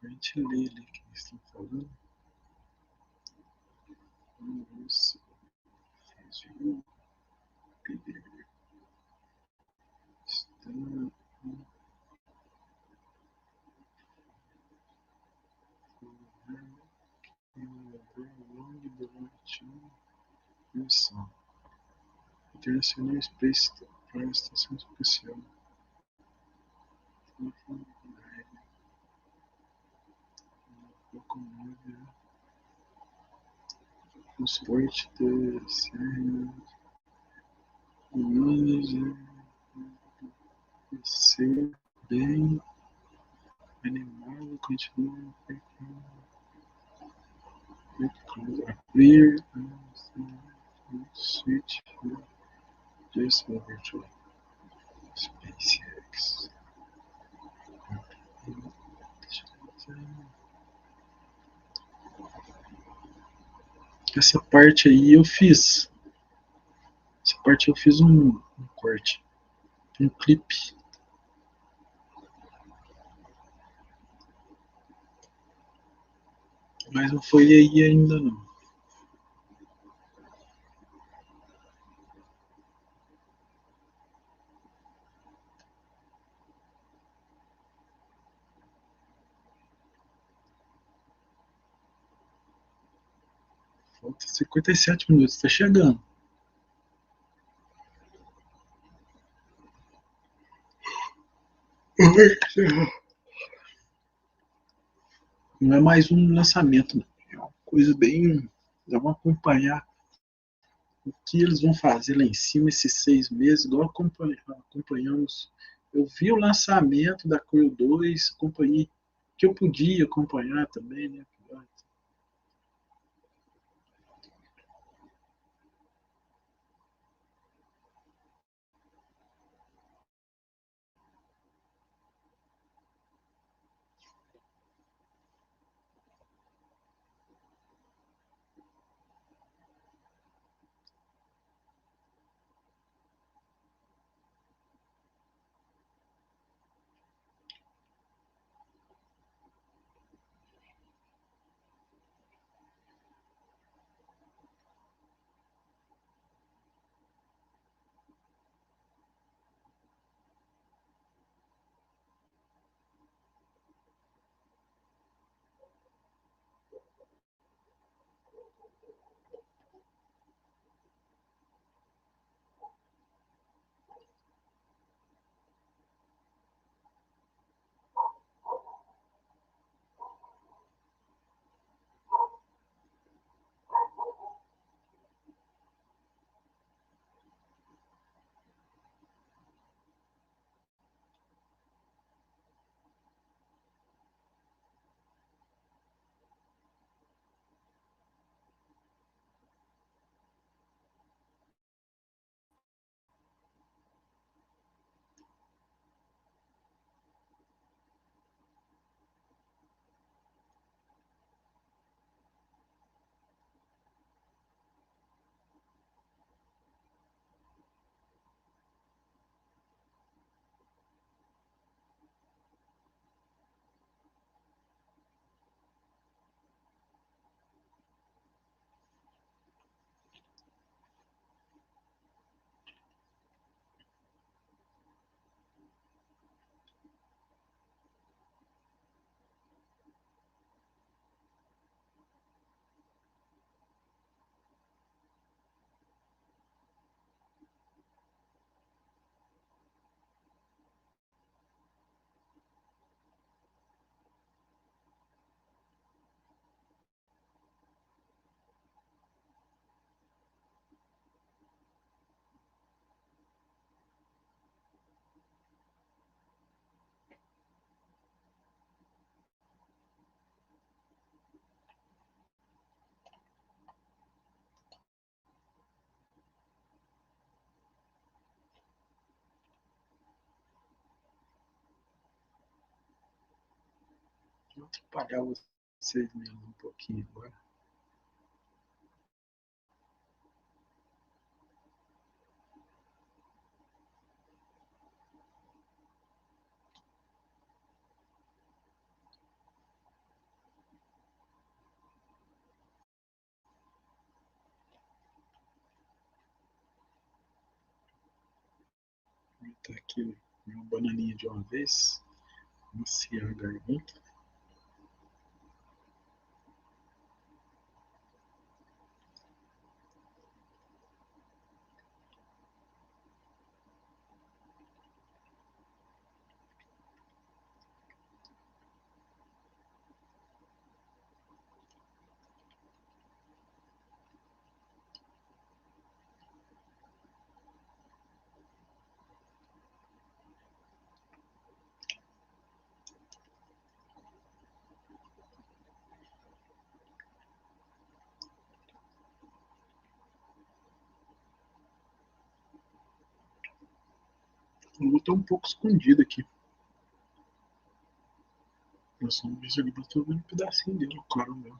A gente lê ali o que eles estão falando. Isso. MISSÃO International Space Estação Espacial Internacional. Falcon9, transporte de ser bem animado, continua clear switch just over to SpaceX. Essa parte aí eu fiz. Essa parte eu fiz um corte, um clipe. Mas não foi aí ainda não. Falta 57 minutos, tá chegando. Não é mais um lançamento, não. É uma coisa bem. Vamos acompanhar o que eles vão fazer lá em cima esses 6 meses, igual acompanhamos. Eu vi o lançamento da Crew-3, acompanhei que eu podia acompanhar também, né? Vou atrapalhar vocês mesmo um pouquinho agora. Vou botar aqui uma bananinha de uma vez, maciar a garganta. Eu vou estar um pouco escondido aqui. Eu só não vejo ali, tô vendo um pedacinho dele, claro mesmo.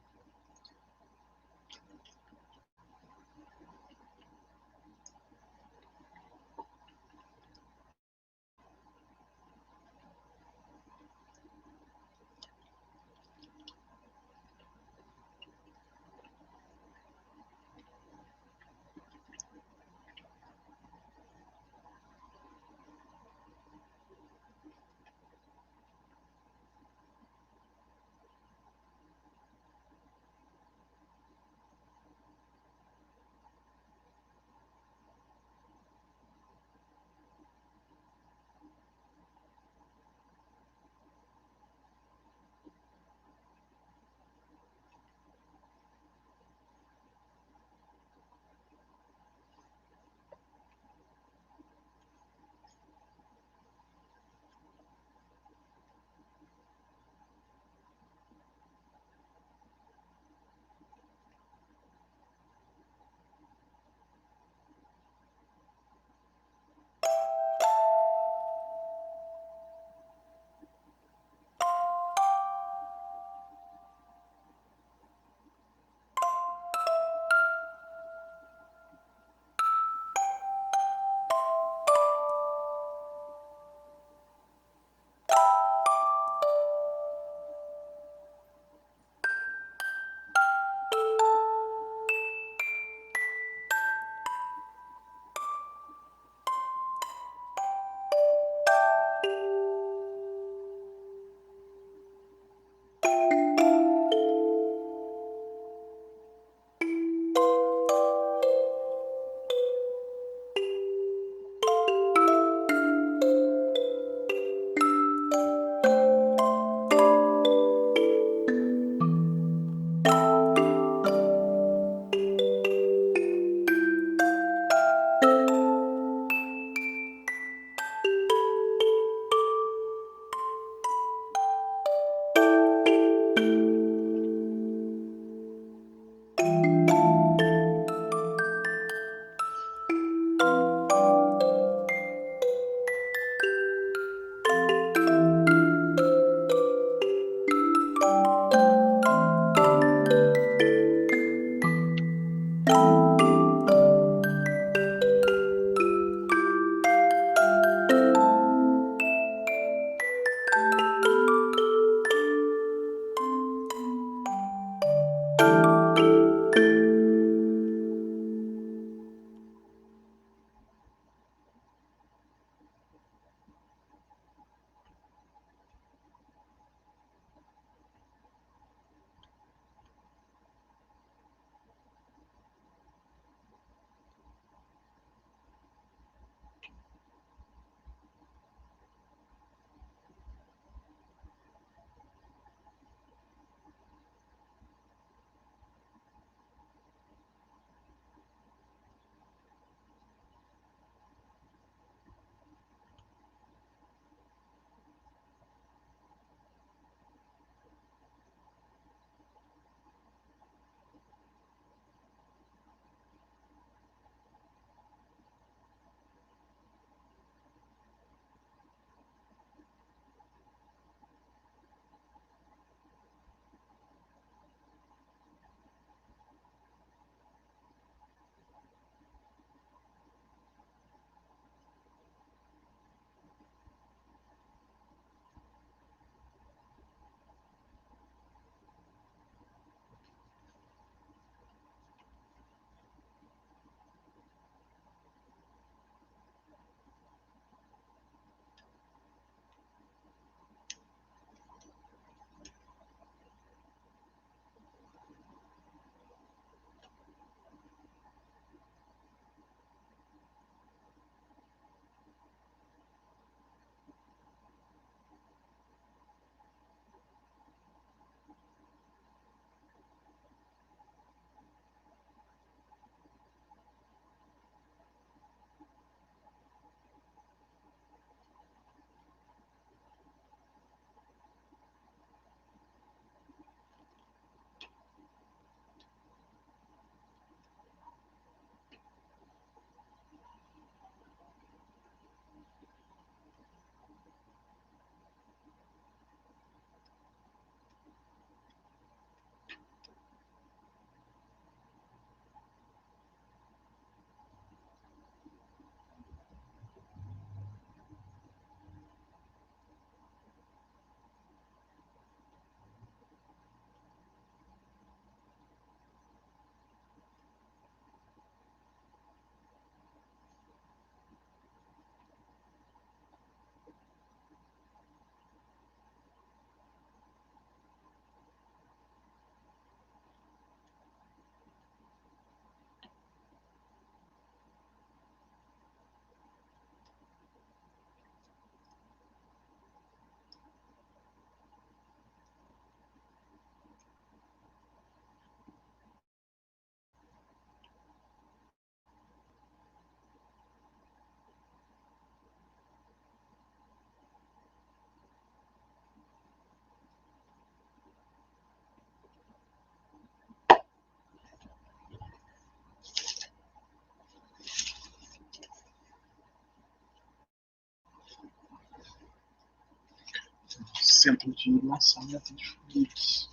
Centro de Lançamento de Foguetes.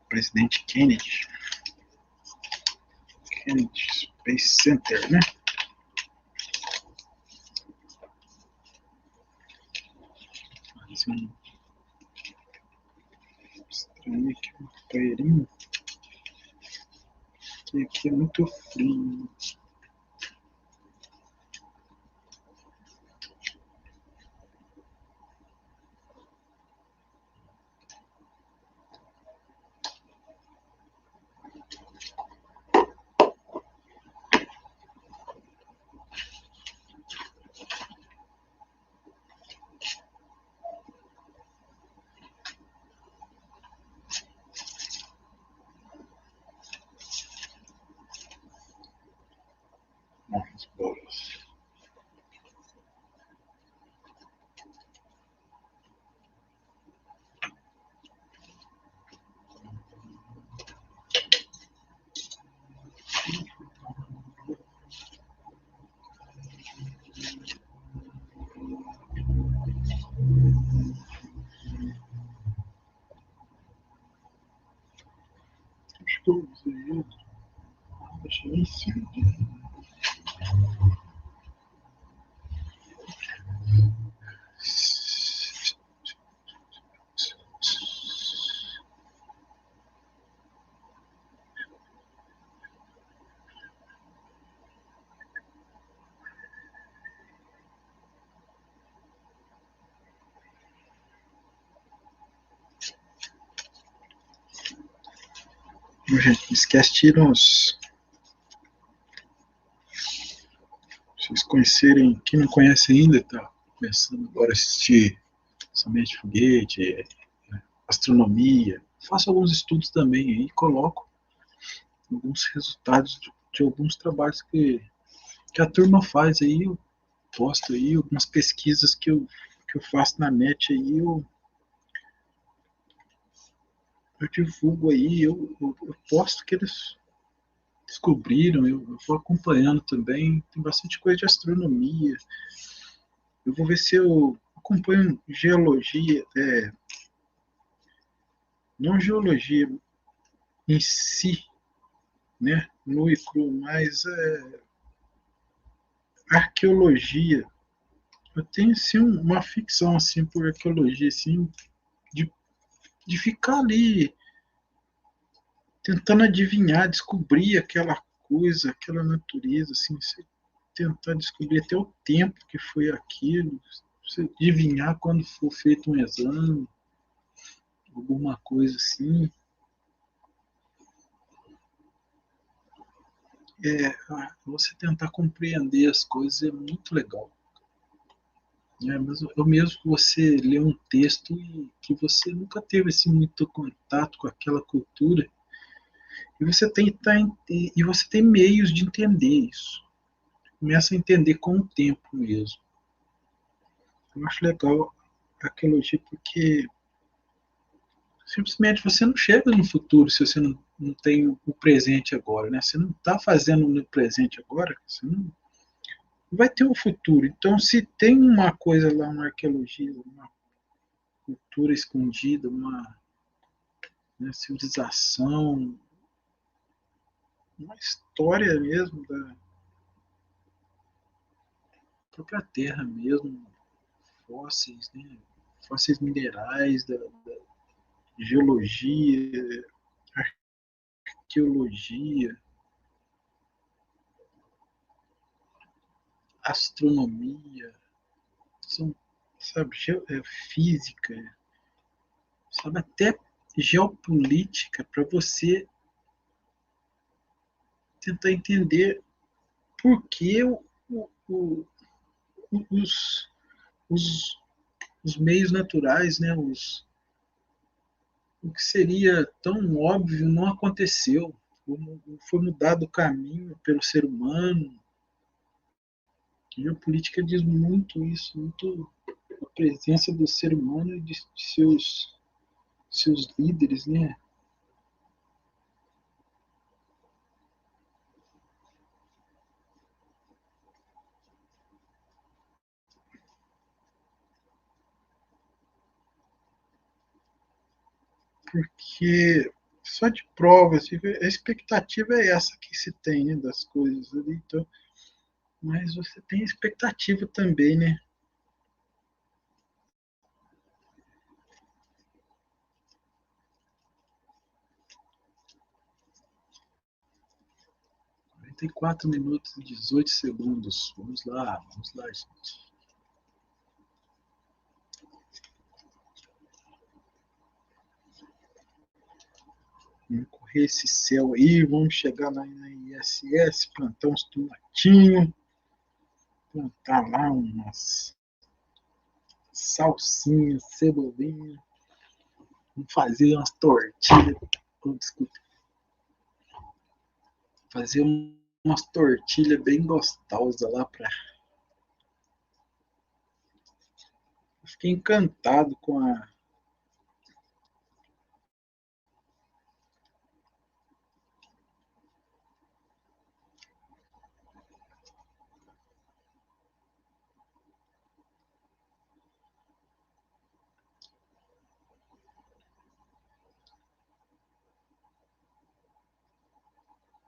Presidente Kennedy Space Center, né? Assim, estranho aqui, um poeirinho. Aqui é muito frio. As bolas. Acho que eu usei. Deixa eu ver se gente, esquece, tiram os. Vocês conhecerem, quem não conhece ainda, tá começando agora a assistir lançamento de foguete, astronomia. Faço alguns estudos também aí, coloco alguns resultados de alguns trabalhos que a turma faz aí, eu posto aí, algumas pesquisas que eu faço na net aí, eu divulgo aí, eu posto que eles descobriram, eu vou acompanhando também, tem bastante coisa de astronomia, eu vou ver se eu acompanho geologia, não geologia em si, né, nu e cru, mas arqueologia. Eu tenho assim uma ficção assim por arqueologia, assim, de, de ficar ali tentando adivinhar, descobrir aquela coisa, aquela natureza, assim, você tentar descobrir até o tempo que foi aquilo, você adivinhar quando for feito um exame, alguma coisa assim. Você tentar compreender as coisas é muito legal. Mas eu mesmo que você lê um texto e que você nunca teve assim, muito contato com aquela cultura, e você tem meios de entender isso. Começa a entender com o tempo mesmo. Eu acho legal a arqueologia porque simplesmente você não chega no futuro se você não tem o presente agora, né? Você não está fazendo no presente agora, você não vai ter um futuro. Então, se tem uma coisa lá, uma arqueologia, uma cultura escondida, uma, né, civilização, uma história mesmo da própria Terra mesmo, fósseis, né? Fósseis minerais, da geologia, arqueologia, astronomia, são, sabe, física, sabe, até geopolítica, para você tentar entender por que os, os, os meios naturais, né, o que seria tão óbvio não aconteceu, foi mudado o caminho pelo ser humano. A geopolítica diz muito isso, muito a presença do ser humano e de seus líderes, né? porque só de provas, a expectativa é essa que se tem, né, das coisas ali, então, mas você tem expectativa também, né? Tem 4 minutos e 18 segundos. Vamos lá, gente. Vamos correr esse céu aí, vamos chegar lá na ISS, plantar uns tomatinhos, plantar lá umas salsinhas, cebolinha, vamos fazer umas tortilhas, desculpa, fazer umas tortilhas bem gostosas lá para. Fiquei encantado com a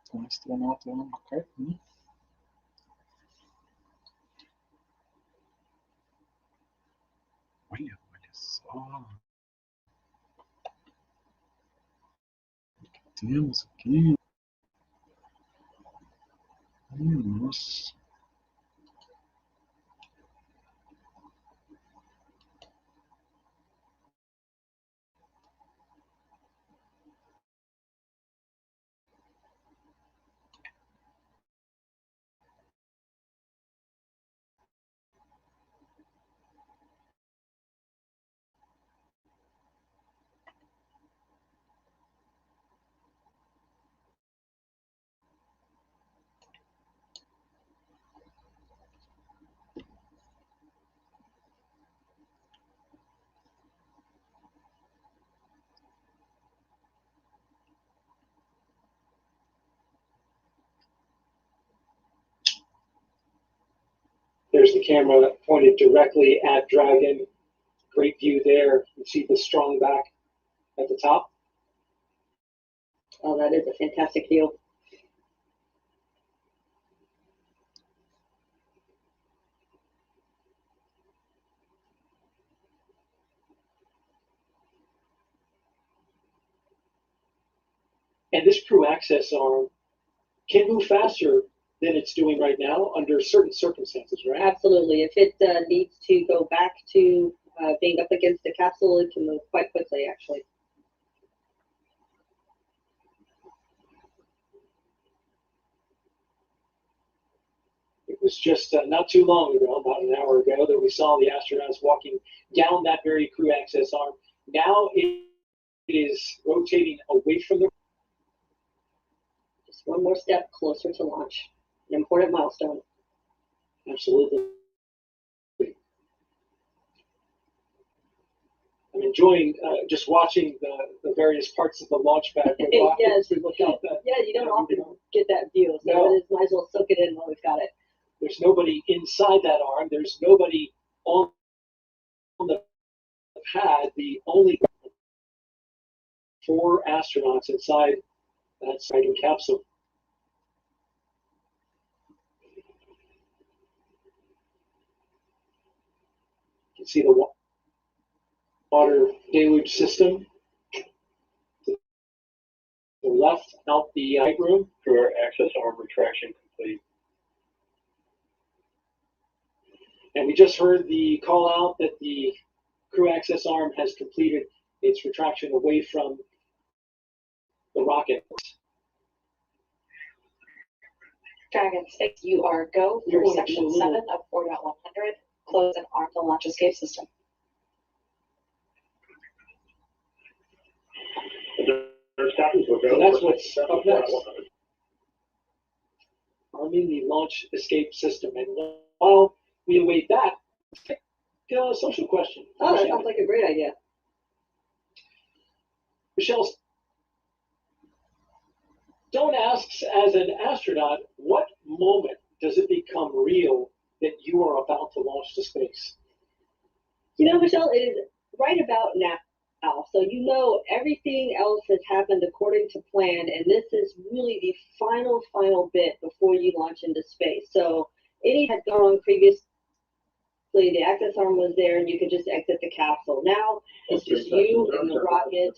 com o astronauta lá na carta, né? Olha só. Temos aqui. Nossa. There's the camera pointed directly at Dragon. Great view there. You see the strong back at the top. Oh, that is a fantastic view. And this crew access arm can move faster than it's doing right now under certain circumstances, right? Absolutely. If it needs to go back to being up against the capsule, it can move quite quickly, actually. It was just not too long ago, about an hour ago, that we saw the astronauts walking down that very crew access arm. Now it is rotating away from the... Just one more step closer to launch. An important milestone. Absolutely. I'm enjoying just watching the various parts of the launch pad. Yes. Look out that, Yeah, you don't often get that view, so No. might as well soak it in while we've got it. There's nobody inside that arm. There's nobody on the pad. The only 4 astronauts inside that Titan capsule. You can see the water deluge system. To the left, out the leg room. Crew access arm retraction complete. And we just heard the call out that the crew access arm has completed its retraction away from the rocket. Dragon 6, you are go You're through going to section do a 7 little- of 4.100. Close and arm the launch escape system. So that's what's up next. Arming the launch escape system. And while we await that, social question. Oh, that sounds like a great idea. Michelle Stone asks, as an astronaut, what moment does it become real that you are about to launch to space? You know, Michelle, it is right about now. now. So you know everything else has happened according to plan, and this is really the final bit before you launch into space. So any had gone on previously, the access arm was there, and you could just exit the capsule. Now it's just you and the rocket.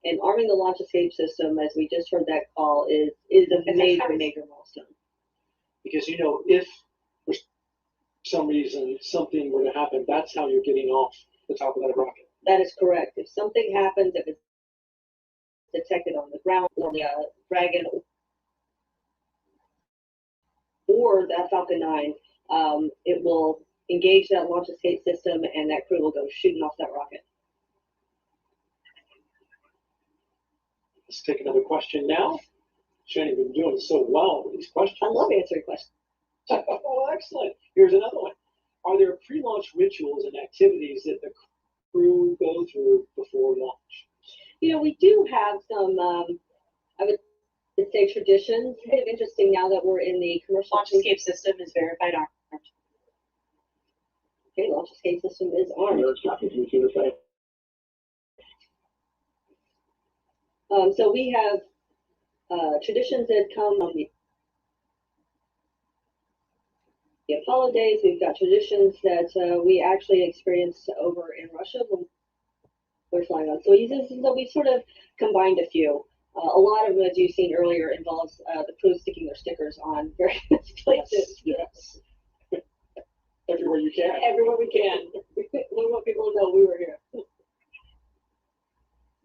And arming the launch escape system, as we just heard that call, is a major milestone. Because, you know, if for some reason something were to happen, that's how you're getting off the top of that rocket. That is correct. If something happens, if it's detected on the ground or the Dragon or that Falcon 9, it will engage that launch escape system, and that crew will go shooting off that rocket. Let's take another question now. Shani, you've been doing so well with these questions. I love answering questions. Oh, excellent. Here's another one. Are there pre-launch rituals and activities that the crew go through before launch? You know, we do have some, I would say, traditions. It's kind of interesting now that we're in the commercial Launch escape system is verified armed. Okay, launch escape system is armed. So we have traditions that come on the Apollo days. We've got traditions that we actually experienced over in Russia when we're flying on Soyuz. So we sort of combined a few. A lot of them, as you've seen earlier, involves the crew sticking their stickers on various places. Yes. Everywhere you can. Everywhere we can. We want people to know we were here.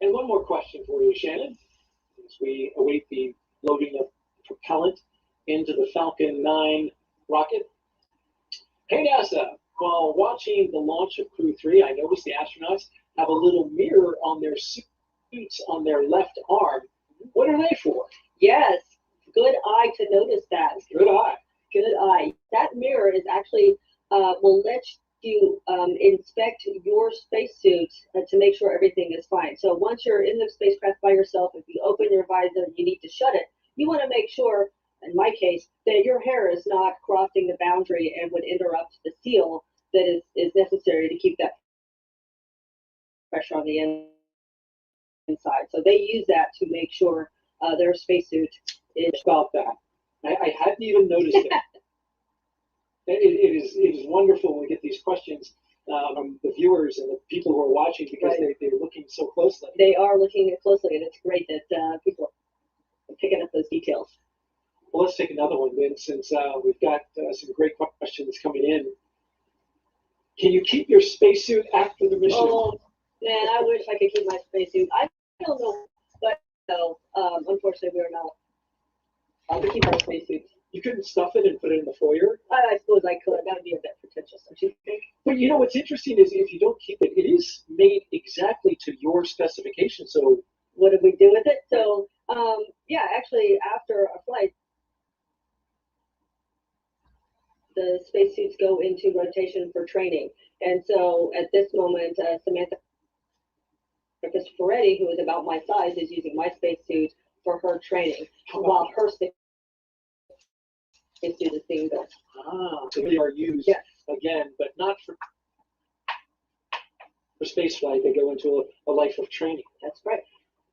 And one more question for you, Shannon, as we await the loading of propellant into the Falcon 9 rocket. Hey NASA, while watching the launch of Crew-3, I noticed the astronauts have a little mirror on their suits on their left arm. What are they for? Yes, good eye to notice that. Good eye. Good eye. That mirror is actually will let you inspect your spacesuit to make sure everything is fine. So once you're in the spacecraft by yourself, if you open your visor, you need to shut it. You want to make sure, in my case, that your hair is not crossing the boundary and would interrupt the seal that is necessary to keep that pressure on the inside. So they use that to make sure their spacesuit is About that. I hadn't even noticed it. It is wonderful when we get these questions from the viewers and the people who are watching because Right. they're looking so closely. They are looking at closely, and it's great that people are picking up those details. Well, let's take another one then, since we've got some great questions coming in. Can you keep your spacesuit after the mission? Oh man, I wish I could keep my spacesuit. I don't know, but no, unfortunately, we are not allowed to keep our spacesuits. You couldn't stuff it and put it in the foyer? I suppose I could. That would be a bit pretentious, don't you think? But you know what's interesting is if you don't keep it, it is made exactly to your specifications. So What did we do with it? So, yeah, actually, after a flight, the spacesuits go into rotation for training. And so at this moment, Samantha Christopheretti, who is about my size, is using my spacesuit for her training, while her spacesuit is being built. so they are used Yes. again, but not for space flight. They go into a life of training. That's right.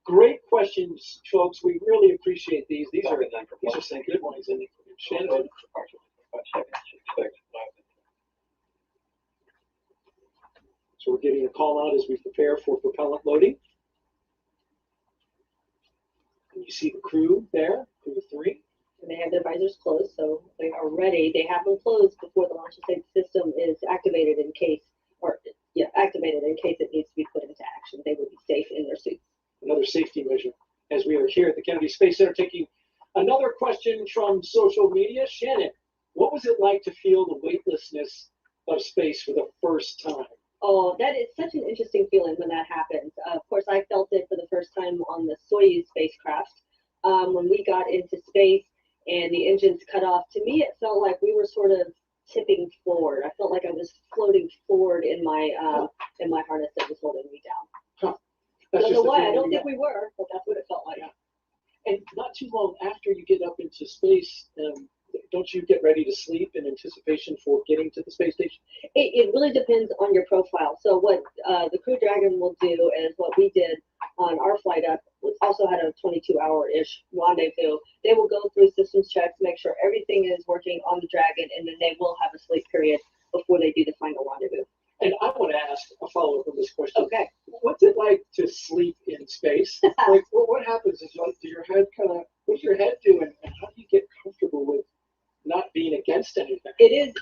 Great questions, folks. We really appreciate these. These are some good ones. And Shannon, so we're getting a call out as we prepare for propellant loading. And you see the crew there, crew 3. And they have their visors closed, so they are ready. They have them closed before the launch escape system is activated in case it needs to be put into action. They will be safe in their suits. Another safety measure. As we are here at the Kennedy Space Center taking another question from social media. Shannon, what was it like to feel the weightlessness of space for the first time? Oh, that is such an interesting feeling when that happens. Of course, I felt it for the first time on the Soyuz spacecraft. When we got into space and the engines cut off, to me it felt like we were sort of tipping forward. I felt like I was floating forward in my harness that was holding me down. I don't know why. I don't think we were, but that's what it felt like. And not too long after you get up into space, don't you get ready to sleep in anticipation for getting to the space station? It really depends on your profile. So what the Crew Dragon will do is what we did on our flight up, which also had a 22-hour-ish rendezvous. They will go through systems checks, make sure everything is working on the Dragon, and then they will have a sleep period before they do the final rendezvous. And I want to ask a follow-up on this question. Okay. What's it like to sleep in space? Like, what happens is, like, do your head kind of, what's your head doing, and how do you get comfortable with not being against anything? It is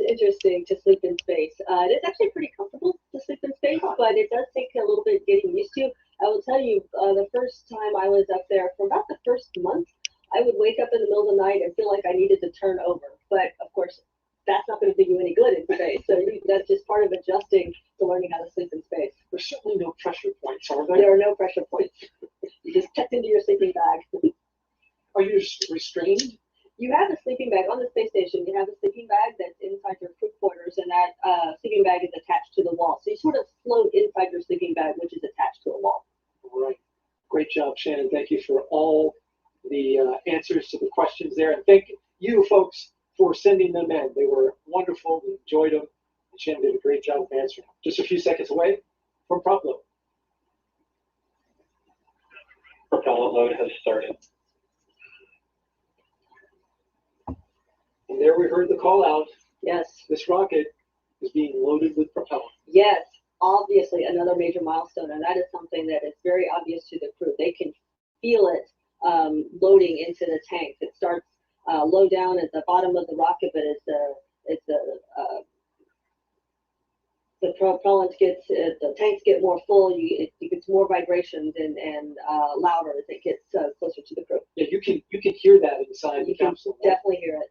interesting to sleep in space. It is actually pretty comfortable to sleep in space, but it does take a little bit getting used to. I will tell you, the first time I was up there, for about the first month, I would wake up in the middle of the night and feel like I needed to turn over. But of course, that's not going to do you any good in space. So that's just part of adjusting to learning how to sleep in space. There's certainly no pressure points, are there? There are no pressure points. You just tuck into your sleeping bag. Are you restrained? You have a sleeping bag on the space station. You have a sleeping bag that's inside your crew quarters, and that sleeping bag is attached to the wall. So you sort of float inside your sleeping bag, which is attached to a wall. All right. Great job, Shannon. Thank you for all the answers to the questions there. And thank you, folks, for sending them in. They were wonderful. We enjoyed them. And Shannon did a great job of answering. Just a few seconds away from prop load. Propellant load has started. And there we heard the call out. Yes. This rocket is being loaded with propellant. Yes. Obviously, another major milestone, and that is something that is very obvious to the crew. They can feel it loading into the tanks. It starts low down at the bottom of the rocket, but the propellant gets, the tanks get more full. It gets more vibrations and louder as it gets closer to the crew. Yeah, you can hear that inside the capsule. You can definitely hear it.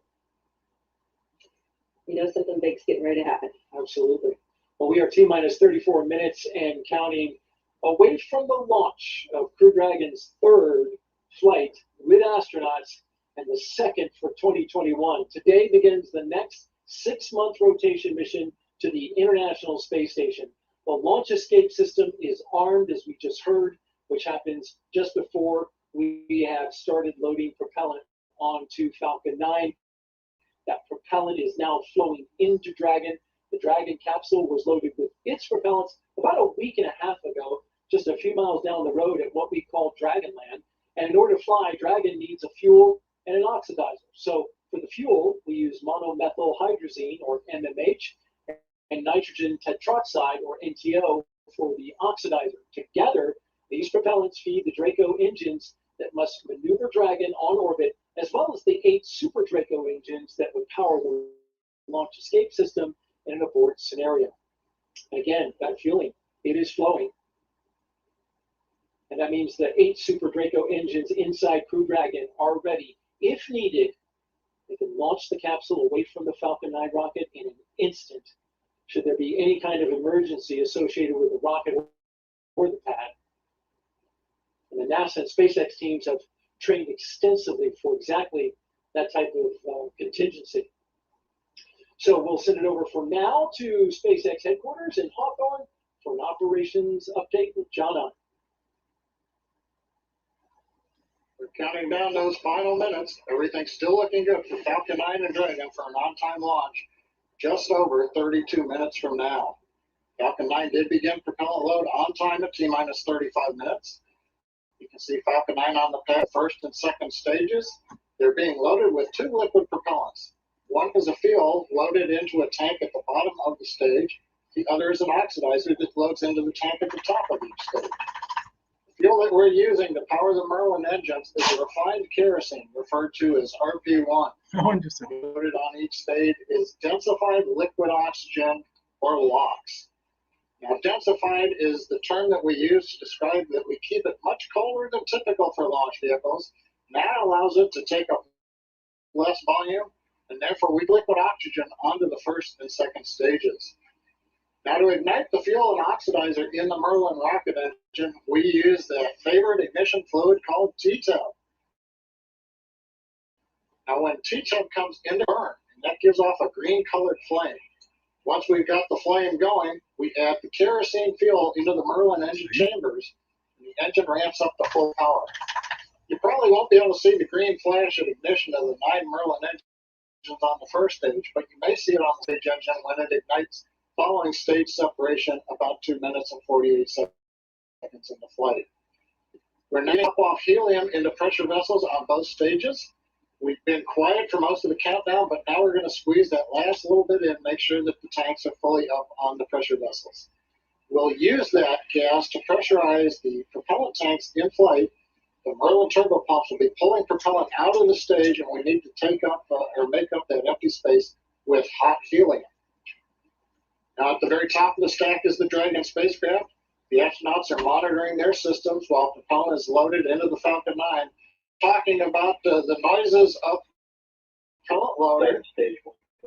You know something big's getting ready to happen. Absolutely. Well, we are T-minus 34 minutes and counting away from the launch of Crew Dragon's third flight with astronauts and the second for 2021. Today begins the next 6-month rotation mission to the International Space Station. The launch escape system is armed, as we just heard, which happens just before we have started loading propellant onto Falcon 9. That propellant is now flowing into Dragon. The Dragon capsule was loaded with its propellants about a week and a half ago, just a few miles down the road at what we call Dragonland. And in order to fly, Dragon needs a fuel and an oxidizer. So for the fuel, we use monomethyl hydrazine, or MMH, and nitrogen tetroxide, or NTO, for the oxidizer. Together, these propellants feed the Draco engines that must maneuver Dragon on orbit, as well as the 8 Super Draco engines that would power the launch escape system in an abort scenario. And again, that fueling, it is flowing. And that means the 8 Super Draco engines inside Crew Dragon are ready. If needed, they can launch the capsule away from the Falcon 9 rocket in an instant, should there be any kind of emergency associated with the rocket or the pad. And the NASA and SpaceX teams have trained extensively for exactly that type of contingency. So we'll send it over for now to SpaceX headquarters in Hawthorne for an operations update with John on. We're counting down those final minutes. Everything's still looking good for Falcon 9 and Dragon for an on-time launch just over 32 minutes from now. Falcon 9 did begin propellant load on time at T-minus 35 minutes. You can see Falcon 9 on the pad, first and second stages. They're being loaded with 2 liquid propellants. One is a fuel loaded into a tank at the bottom of the stage. The other is an oxidizer that loads into the tank at the top of each stage. The fuel that we're using to power the Merlin engines is a refined kerosene, referred to as RP1. Loaded on each stage is densified liquid oxygen, or LOX. Now, densified is the term that we use to describe that we keep it much colder than typical for launch vehicles. And that allows it to take up less volume, and therefore we liquid oxygen onto the first and second stages. Now, to ignite the fuel and oxidizer in the Merlin rocket engine, we use the favorite ignition fluid called T-tub. Now, when T-tub comes into burn, that gives off a green-colored flame. Once we've got the flame going, we add the kerosene fuel into the Merlin engine chambers, and the engine ramps up to full power. You probably won't be able to see the green flash of ignition of the 9 Merlin on the first stage, but you may see it on the stage engine when it ignites following stage separation about 2 minutes and 48 seconds into flight. We're now up off helium into pressure vessels on both stages. We've been quiet for most of the countdown, but now we're going to squeeze that last little bit in, make sure that the tanks are fully up on the pressure vessels. We'll use that gas to pressurize the propellant tanks in flight. The Merlin turbo pumps will be pulling propellant out of the stage, and we need to take up or make up that empty space with hot helium. Now, at the very top of the stack is the Dragon spacecraft. The astronauts are monitoring their systems while propellant is loaded into the Falcon 9, talking about the noises of propellant loading.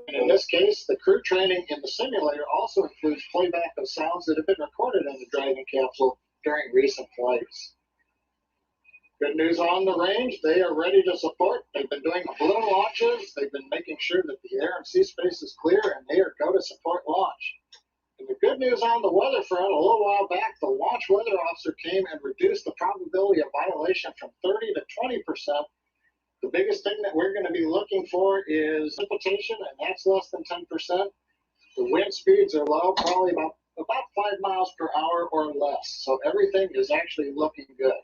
And in this case, the crew training in the simulator also includes playback of sounds that have been recorded in the Dragon capsule during recent flights. Good news on the range, they are ready to support. They've been doing balloon launches. They've been making sure that the air and sea space is clear, and they are go to support launch. And the good news on the weather front, a little while back, the launch weather officer came and reduced the probability of violation from 30 to 20%. The biggest thing that we're going to be looking for is precipitation, and that's less than 10%. The wind speeds are low, probably about 5 miles per hour or less. So everything is actually looking good.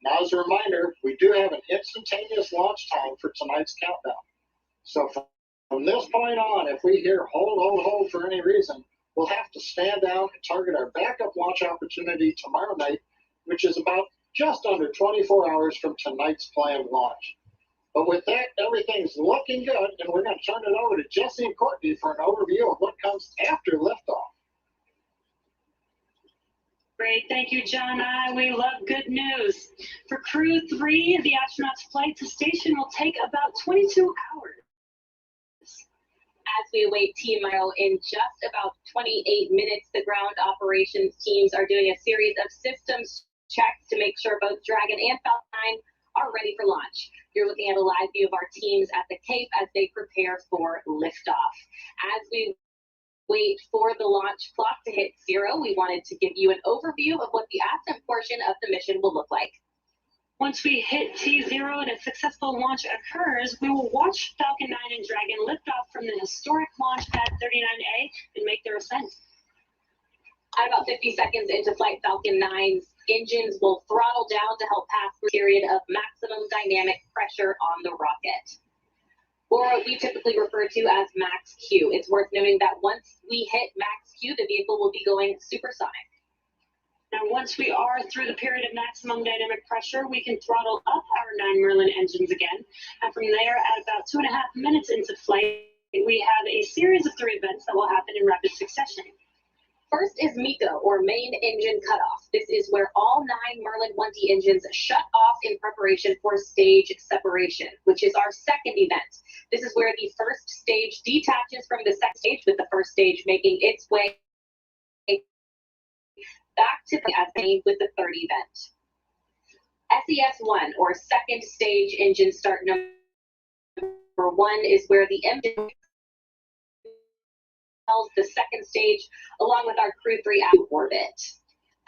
Now, as a reminder, we do have an instantaneous launch time for tonight's countdown. So from this point on, if we hear hold for any reason, we'll have to stand down and target our backup launch opportunity tomorrow night, which is about just under 24 hours from tonight's planned launch. But with that, everything's looking good, and we're going to turn it over to Jesse and Courtney for an overview of what comes after liftoff. Great, thank you, John. We love good news. For Crew-3, the astronauts' flight to station will take about 22 hours. As we await TMO in just about 28 minutes, the ground operations teams are doing a series of systems checks to make sure both Dragon and Falcon 9 are ready for launch. You're looking at a live view of our teams at the Cape as they prepare for liftoff. As we wait for the launch clock to hit 0, we wanted to give you an overview of what the ascent portion of the mission will look like. Once we hit T0 and a successful launch occurs, we will watch Falcon 9 and Dragon lift off from the historic launch pad 39A and make their ascent. At about 50 seconds into flight, Falcon 9's engines will throttle down to help pass through a period of maximum dynamic pressure on the rocket, or what we typically refer to as max Q. It's worth noting that once we hit max Q, the vehicle will be going supersonic. Now, once we are through the period of maximum dynamic pressure, we can throttle up our 9 Merlin engines again. And from there, at about 2.5 minutes into flight, we have a series of 3 events that will happen in rapid succession. First is MECO, or main engine cutoff. This is where all 9 Merlin 1D engines shut off in preparation for stage separation, which is our second event. This is where the first stage detaches from the second stage, with the first stage making its way back to as named with the third event. SES1, or second stage engine start number 1, is where the engine the second stage along with our Crew-3 out of orbit.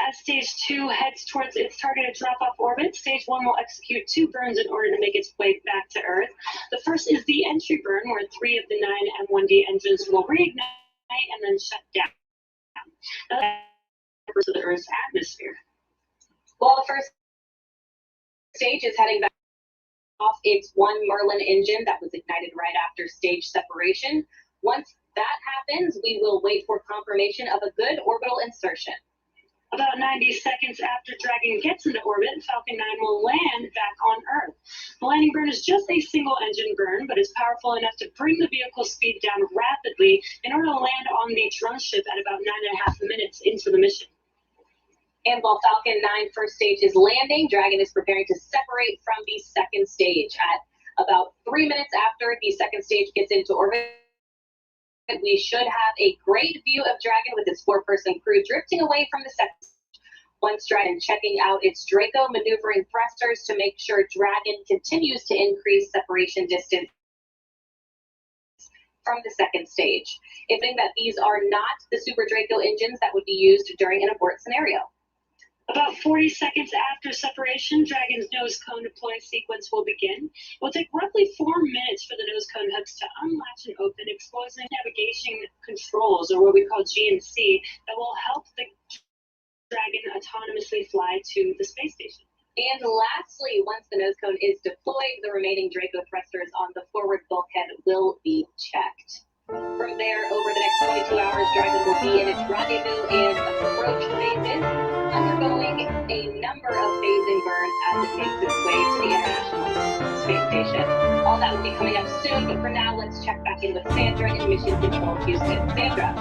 As stage 2 heads towards its targeted drop-off orbit, stage 1 will execute 2 burns in order to make its way back to Earth. The first is the entry burn, where 3 of the 9 M1D engines will reignite and then shut down. Now, that's to the Earth's atmosphere. While the first stage is heading back off its 1 Merlin engine that was ignited right after stage separation, once that happens, we will wait for confirmation of a good orbital insertion. About 90 seconds after Dragon gets into orbit, Falcon 9 will land back on Earth. The landing burn is just a single engine burn, but it's powerful enough to bring the vehicle's speed down rapidly in order to land on the drone ship at about 9.5 minutes into the mission. And while Falcon 9 first stage is landing, Dragon is preparing to separate from the second stage. At about 3 minutes after the second stage gets into orbit, we should have a great view of Dragon with its 4-person crew drifting away from the second stage. Once Dragon checking out its Draco maneuvering thrusters to make sure Dragon continues to increase separation distance from the second stage. It's saying that these are not the Super Draco engines that would be used during an abort scenario. About 40 seconds after separation, Dragon's nose cone deploy sequence will begin. It will take roughly 4 minutes for the nose cone hooks to unlatch and open, exposing navigation controls, or what we call GNC, that will help the Dragon autonomously fly to the space station. And lastly, once the nose cone is deployed, the remaining Draco thrusters on the forward bulkhead will be checked. From there, over the next 22 hours, Dragon will be in its rendezvous and approach phases, undergoing a number of phasing burns as it makes its way to the International Space Station. All that will be coming up soon, but for now, let's check back in with Sandra in Mission Control Houston. Sandra.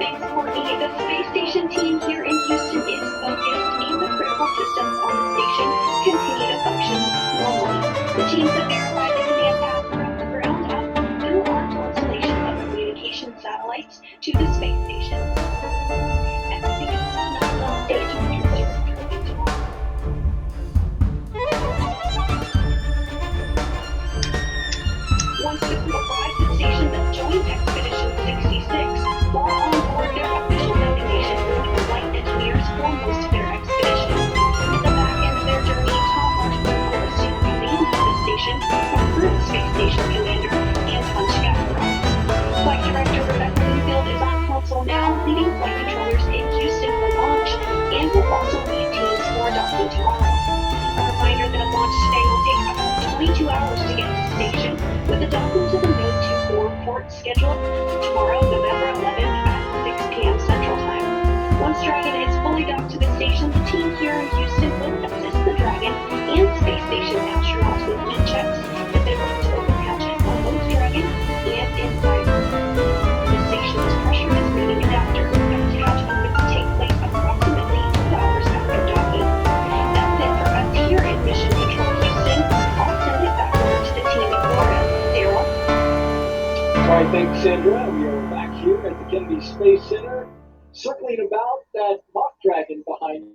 Thanks, Courtney. The space station team here in Houston is focused, and the critical systems on the station continue to function normally. The teams have verified the command path from the ground up through our constellation of communication satellites to the space station. Everything is on stage and returning tomorrow. Once the crew arrives at station, they'll join Expedition 66. While on board, their official designation will be flight engineers for most of their expedition. At the back end of their journey, Tom Marshburn will assume command of the station from current space station commander Anton Shkaplerov. Flight director Rebecca Newfield is on console now, leading flight controllers in Houston for launch, and will also lead teams for docking tomorrow. A reminder that a launch today will take about 22 hours to get to station, with a docking to the Node 24 port scheduled for tomorrow, November 11th at 6 p.m. Central Time. Once Dragon is fully docked to the station, the team here in Houston will assist the Dragon and space station astronauts with heat checks as they work to open hatches on both Dragon and inside Earth. The station's pressurized breathing adapter expects hatch open to take place approximately 2 hours after docking. That's it for us here in Mission Control Houston. I'll send it back over to the team in Florida. Daryl? All right, thanks, Sandra. We are back here at the Kennedy Space Center, circling about that mock Dragon behind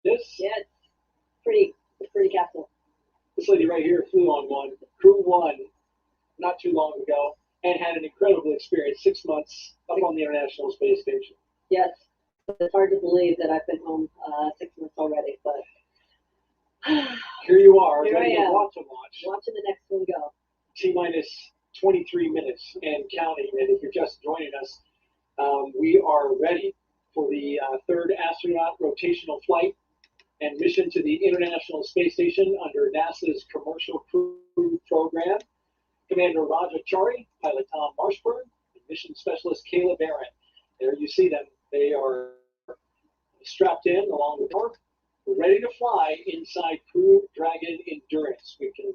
us. Yeah, it's pretty capsule. This lady right here flew on one, Crew-1, not too long ago, and had an incredible experience, 6 months up on the International Space Station. Yes, it's hard to believe that I've been home 6 months already, but Here you are, Here ready I to am. watching. watching the next one go. T-minus 23 minutes and counting. And if you're just joining us, we are ready for the third astronaut rotational flight and mission to the International Space Station under NASA's Commercial Crew program. Commander Roger Chari, pilot Tom Marshburn, and mission specialist Kayla Barron. There you see them. They are strapped in along the door. We're ready to fly inside Crew Dragon Endurance. We can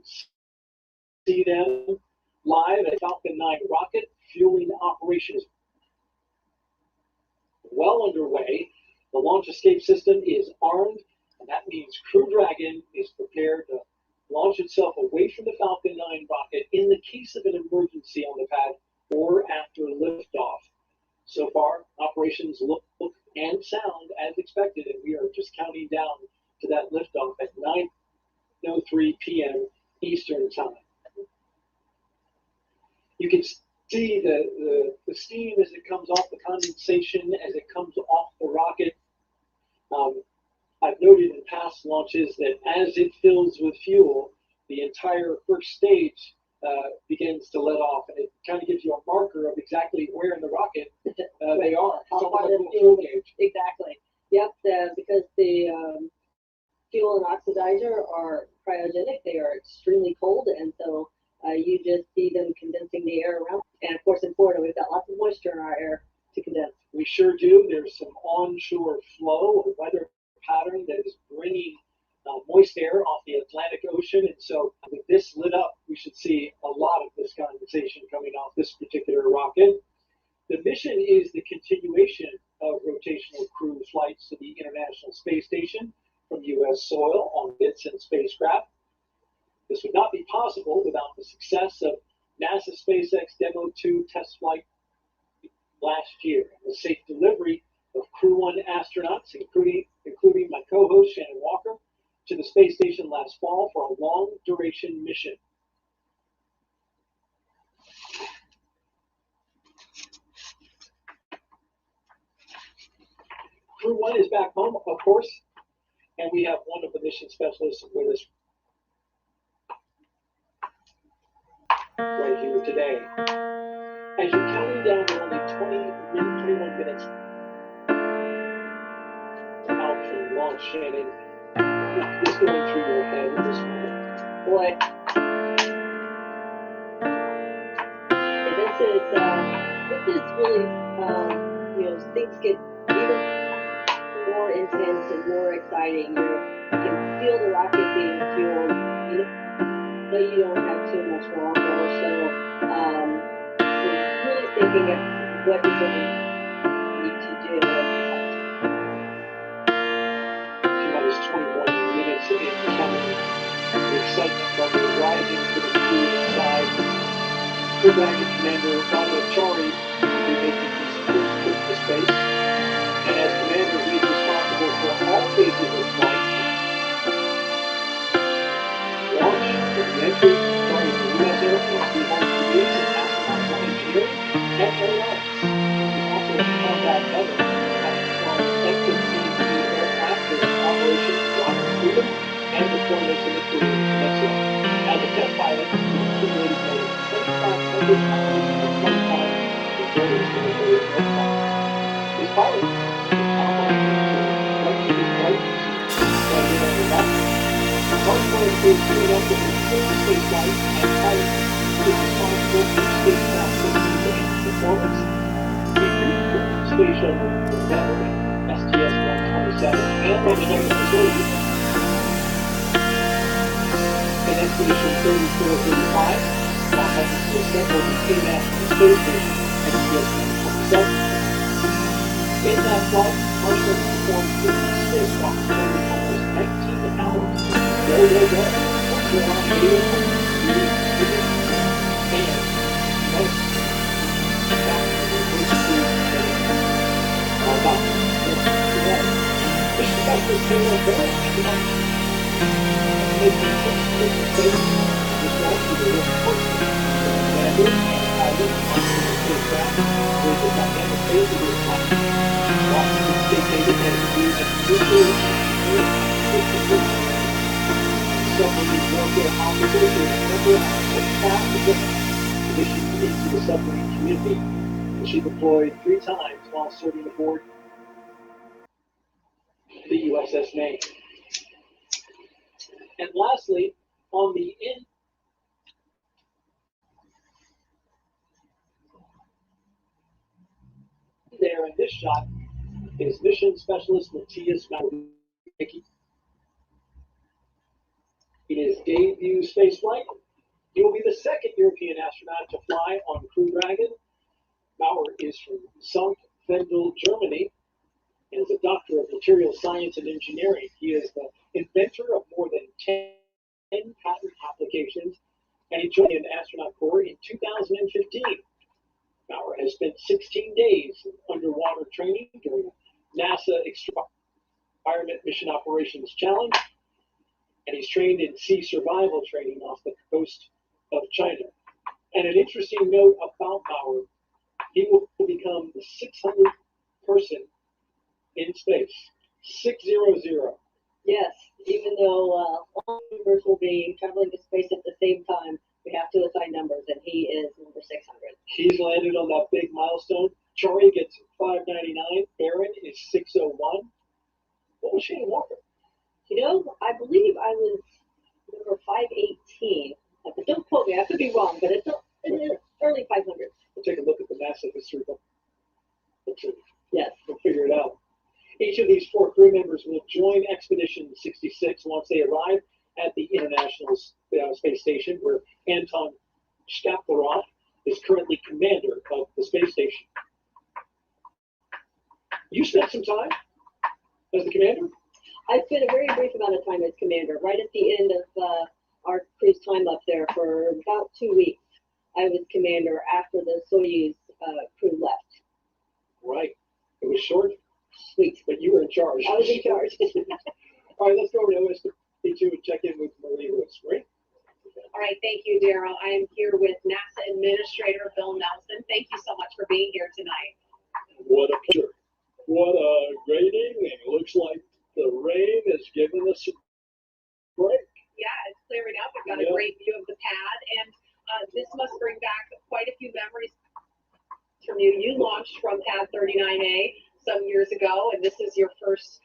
see them live at Falcon 9 rocket. Fueling operations well underway. The launch escape system is armed, and that means Crew Dragon is prepared to launch itself away from the Falcon 9 rocket in the case of an emergency on the pad or after liftoff. So far, operations look and sound as expected, and we are just counting down to that liftoff at 9:03 p.m. Eastern Time. You can see the steam as it comes off, the condensation as it comes off the rocket. I've noted in past launches that as it fills with fuel, the entire first stage begins to let off, and it kind of gives you a marker of exactly where in the rocket they are. How So far like a the little fuel fuel gauge. Exactly. Yep, because the fuel and oxidizer are cryogenic, they are extremely cold, and so you just see them condensing the air around. And of course, in Florida, we've got lots of moisture in our air to condense. We sure do. There's some onshore flow, a weather pattern that is bringing moist air off the Atlantic Ocean. And so with this lit up, we should see a lot of this condensation coming off this particular rocket. The mission is the continuation of rotational crew flights to the International Space Station from U.S. soil on bits and spacecraft. This would not be possible without the success of NASA SpaceX Demo 2 test flight last year and the safe delivery of Crew-1 astronauts, including my co-host Shannon Walker, to the space station last fall for a long-duration mission. Crew 1 is back home, of course, and we have one of the mission specialists with us right here today. As you're counting down, there are only 21 minutes out from launch, Shannon. What is going through your head at this moment? Boy. This is really, things get even more intense and more exciting. You can feel the rocket being fueled. You know you don't have too much longer, so you're really thinking of what you're going to need to do. T-minus 21 minutes in counting. The excitement level rising for the crew inside. Crew Commander Chari will be making his first trip to space. And as commander, he is responsible for all phases of flight. Launch, entry, starting the U.S. Air Force, he holds degrees in astronautical engineering and aeronautics. He's also a combat veteran, having flown F-15B aircraft during Operation Rocket Freedom and deployments in the Korean Peninsula. As a test pilot, he accumulated more than 2,500 hours of flight time in various military aircraft. His pilot, Thomas Marshburn da NASA, is doing up with his third space flight and pilot is responsible for spacecraft safety and performance. He crewed Space Shuttle November, STS-127, and on the next facility. In Expedition 3435, while helping to assemble the International Space Station, STS-127. In that flight, Marshburn performed 50 spacewalks covering almost 19 hours. There they go. We're on video, and most back to the first crew about today. Mission specialist Kayla Barron making space response to the report. Commander and pilot on the spacecraft with the dynamic phase of this flight. Submarine warfare officers will remember how fast addition into the submarine community. She deployed 3 times while serving aboard the USS Maine. And lastly, on the end, there in this shot is mission specialist Matthias. In his debut spaceflight, he will be the second European astronaut to fly on Crew Dragon. Maurer is from St. Wendel, Germany, and is a doctor of material science and engineering. He is the inventor of more than 10 patent applications, and he joined the astronaut corps in 2015. Maurer has spent 16 days in underwater training during NASA Environment Mission Operations Challenge, and he's trained in sea survival training off the coast of China. And an interesting note about Maurer, he will become the 600th person in space. 600. Yes, even though all members will be traveling to space at the same time, we have to assign numbers, and he is number 600. He's landed on that big milestone. Chari gets 599. Barron is 601. What was Shane Walker? You know, I believe I was number 518. But don't quote me, I could be wrong, but it's early 500s. We'll take a look at the NASA history book. Yes. We'll figure it out. Each of these 4 crew members will join Expedition 66 once they arrive at the International Space Station, where Anton Shkaplerov is currently commander of the space station. You spent some time as the commander? I spent a very brief amount of time as commander, right at the end of our crew's time up there for about 2 weeks. I was commander after the Soyuz crew left. Right. It was short. Sweet. But you were in charge. I was in charge. All right, let's go over to OSP2 and check in with Marie Lewis. Right? All right, thank you, Daryl. I am here with NASA Administrator Bill Nelson. Thank you so much for being here tonight. What a pleasure. What a great evening. Looks like the rain is giving us a break. Yeah, it's clearing up. We've got a great view of the pad, and this must bring back quite a few memories from you. You launched from pad 39A some years ago, and this is your first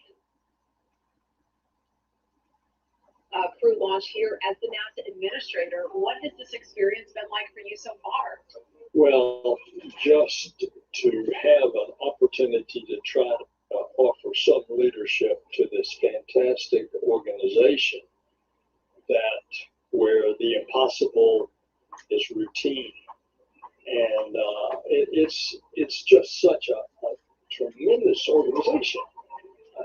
crew launch here as the NASA administrator. What has this experience been like for you so far? Well, just to have an opportunity to try to offer some leadership to this fantastic organization that where the impossible is routine, and it's just such a tremendous organization.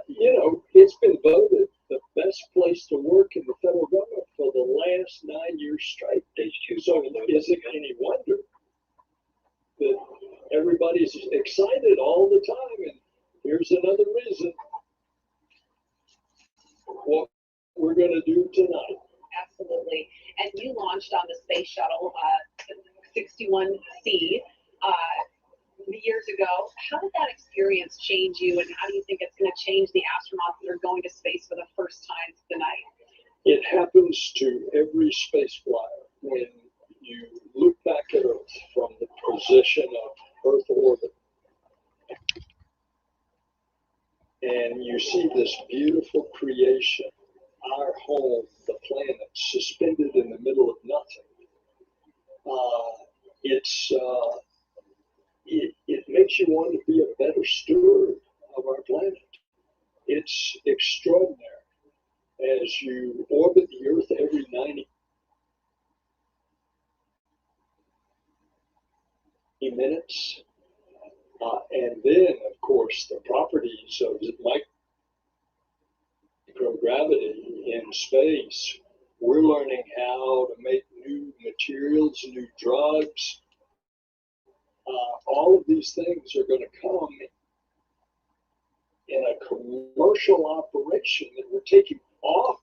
You know, it's been voted the best place to work in the federal government for the last 9 years straight. So is it any wonder that everybody's excited all the time? And here's another reason what we're going to do tonight. Absolutely. And you launched on the space shuttle 61C years ago. How did that experience change you, and how do you think it's going to change the astronauts that are going to space for the first time tonight? It happens to every space flyer when you look back at Earth from the position of Earth orbit, and you see this beautiful creation, our home, the planet, suspended in the middle of nothing. It makes you want to be a better steward of our planet. It's extraordinary. As you orbit the Earth every 90 minutes, and then, of course, the properties of microgravity in space, we're learning how to make new materials, new drugs. All of these things are going to come in a commercial operation that we're taking off.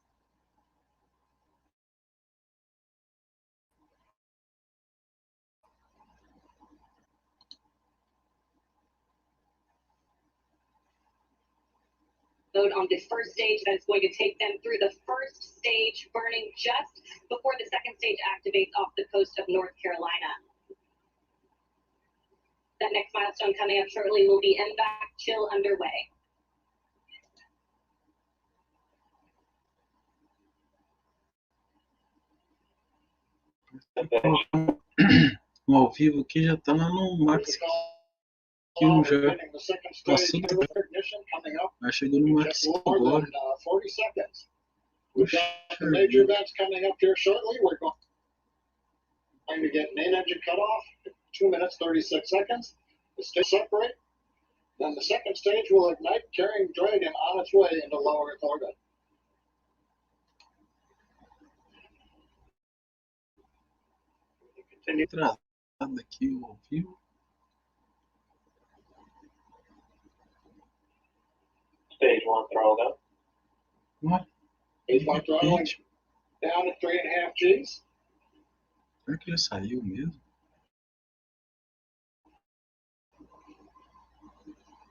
On this first stage that is going to take them through the first stage burning just before the second stage activates off the coast of North Carolina. That next milestone coming up shortly will be MVAC chill underway. Ao vivo aqui já tá lá no Max Q já. Passou do... Vai chegando no Max Q agora. We've got the major events coming up here shortly. We're going to get main engine cutoff, 2 minutes 36 seconds. The stage separate. Then the second stage will ignite, carrying Dragon on its way into low Earth orbit. Entrada aqui ao vivo. Stage 1 throttle down. What? Stage 1 throttling down at 3.5 Gs. Será que ele saiu mesmo?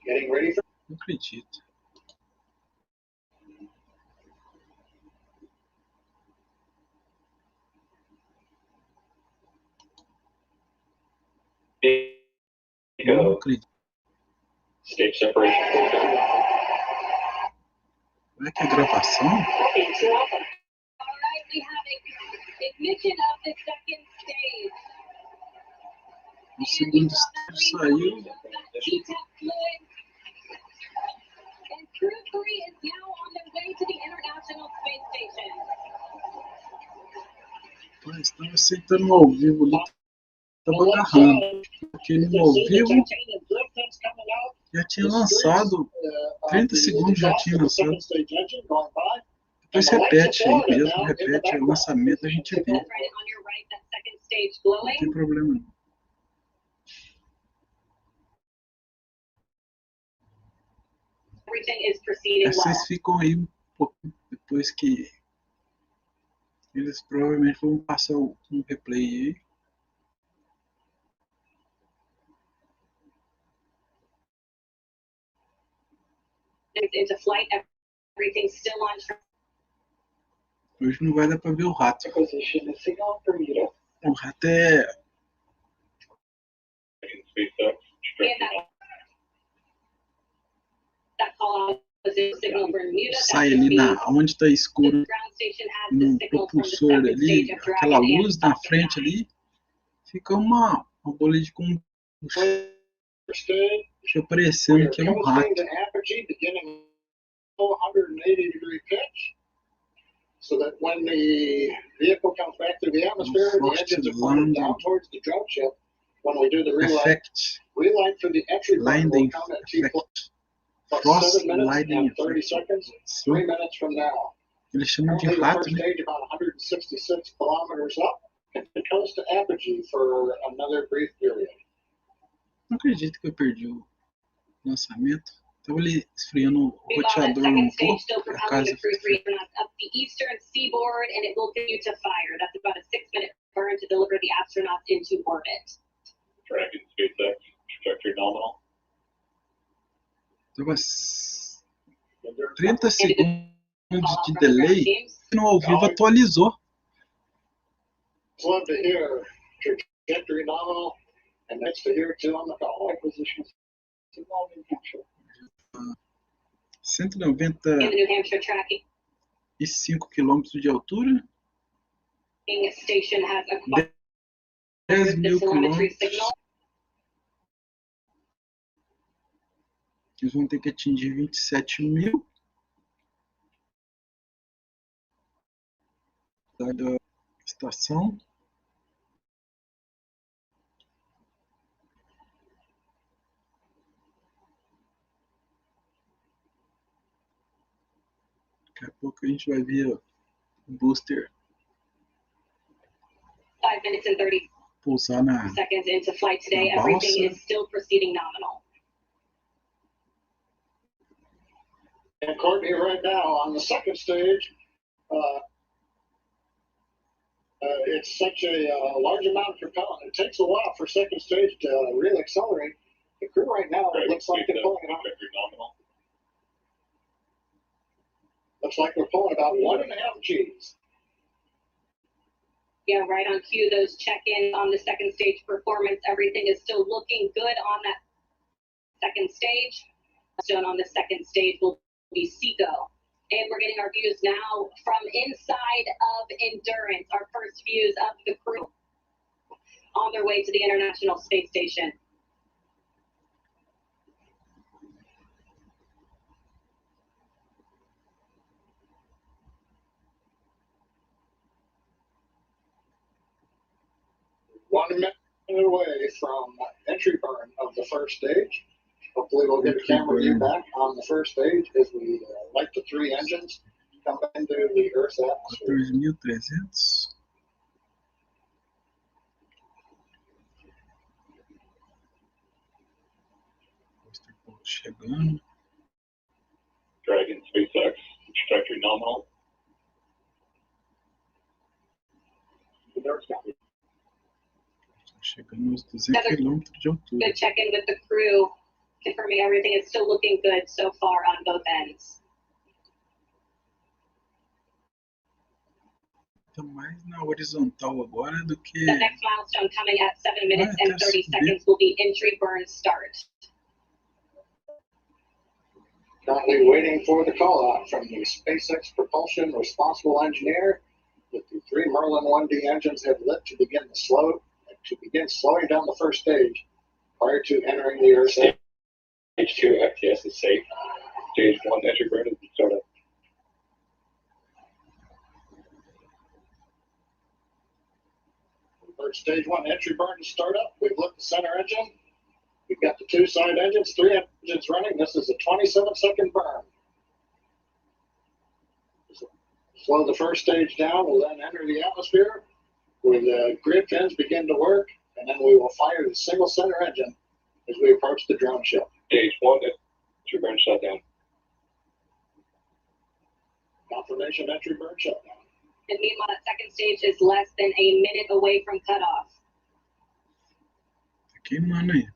Getting ready for... Não acredito. Não acredito. Stage separation. Será que é gravação? All right, we have ignition of the second stage. O segundo stage saiu. And Crew-3 is now on their way to the International Space Station. Mas estava aceitando ao vivo ali. Estava agarrando. Aquele no ao vivo já tinha lançado. 30 segundos já tinha lançado. Depois repete aí mesmo. Repete o lançamento, a gente vê. Não tem problema não. Vocês ficam aí um pouco depois que eles provavelmente vão passar um replay aí. into flight. Everything's still on track. Hoje não vai dar pra ver o rato. Position is signal Bermuda. O rato é. SpaceX That call out was in signal Bermuda. Sai ali na onde tá escuro, Ground station has no the signal from the propulsor second ali, stage of aquela Dragon luz and na Falcon frente 9. ali, fica uma bola de combustível. Fica parecendo que é um rato. The apogee beginning 180-degree pitch, so that when the vehicle comes back through the atmosphere, the engines are pointed down towards the drone ship. When we do the relight for the entry burn will come at T plus 7 minutes and 30 seconds, 3 minutes from now. Eles chamam de Currently, the rato, first né? stage about 166 kilometers up, and it goes to apogee for another brief period. Não acredito que eu perdi o lançamento. Tava ali esfriando o Meanwhile, that roteador second um stage pouco, still por propelling acaso. the Crew-3 astronauts up the eastern seaboard, and it will continue to fire. That's about a 6-minute burn to deliver the astronauts into orbit. Dragon SpaceX trajectory nominal. Tava 30 segundos de delay, no ao vivo atualizou. Love to hear trajectory nominal, and next to hear too on the call. Position signal New Hampshire. 195 In the New Hampshire tracking quilômetros de altura, station has acquired 10 the mil telemetry quilômetros. signal. Eles vão ter que atingir 27 mil. Da estação. Daqui a pouco a gente vai ver o booster 5 minutes and 30 pousar na. seconds into flight today. Na Everything balsa. is still proceeding nominal. And Courtney, right now on the second stage, it's such a large amount of propellant. It takes a while for second stage to really accelerate. The crew right now, it looks like they're pulling it out. Trajectory nominal. Looks like they're pulling about 1.5 Gs. Yeah, right on cue. Those check-ins on the second stage performance. Everything is still looking good on that second stage. Shown on the second stage will be Seco. And we're getting our views now from inside of Endurance, our first views of the crew on their way to the International Space Station. One minute away from entry burn of the first stage. Hopefully we'll get a camera view back on the first stage as we light the 3 engines come into the Earth's atmosphere. 14.300. Chegando. Dragon SpaceX trajectory nominal. Chegando aos 200 quilômetros de altura. Good check-in with the crew, confirming everything is still looking good so far on both ends. Tá mais na horizontal agora do que. The next milestone coming at 7 minutes Ah, and 30 subir. seconds will be entry burn start. Currently waiting for the call out from the SpaceX propulsion responsible engineer that the 3 Merlin 1D engines have lit to begin slowing down the first stage prior to entering the Earth's atmosphere. Stage 2 FTS is safe. Stage 1 entry burn is startup. First stage 1 entry burn to start up. We've lit the center engine. We've got the 2 side engines, 3 engines running. This is a 27-second burn. Slow the first stage down. We'll then enter the atmosphere where the grid fins begin to work, and then we will fire the single center engine as we approach the drone ship. Stage 1 entry burn shutdown. Confirmation entry burn shutdown. And meanwhile, that second stage is less than a minute away from cutoff. Tá queimando aí.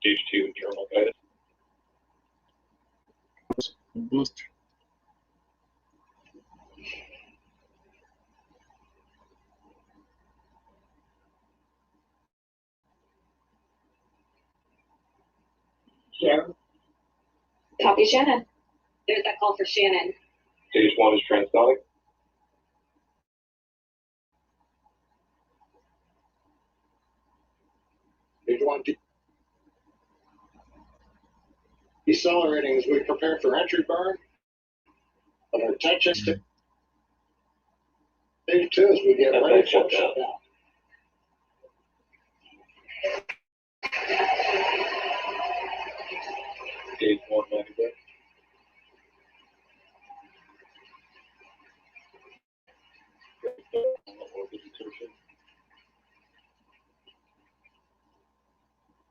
Stage 2 terminal guidance. Booster. Shannon. Copy Shannon. There's that call for Shannon. Stage 1 is transonic. Stage 1 decelerating as we prepare for entry burn. But our attention to stage 2 as we get ready for shutdown. Stage 1 landing gear. Orbit insertion.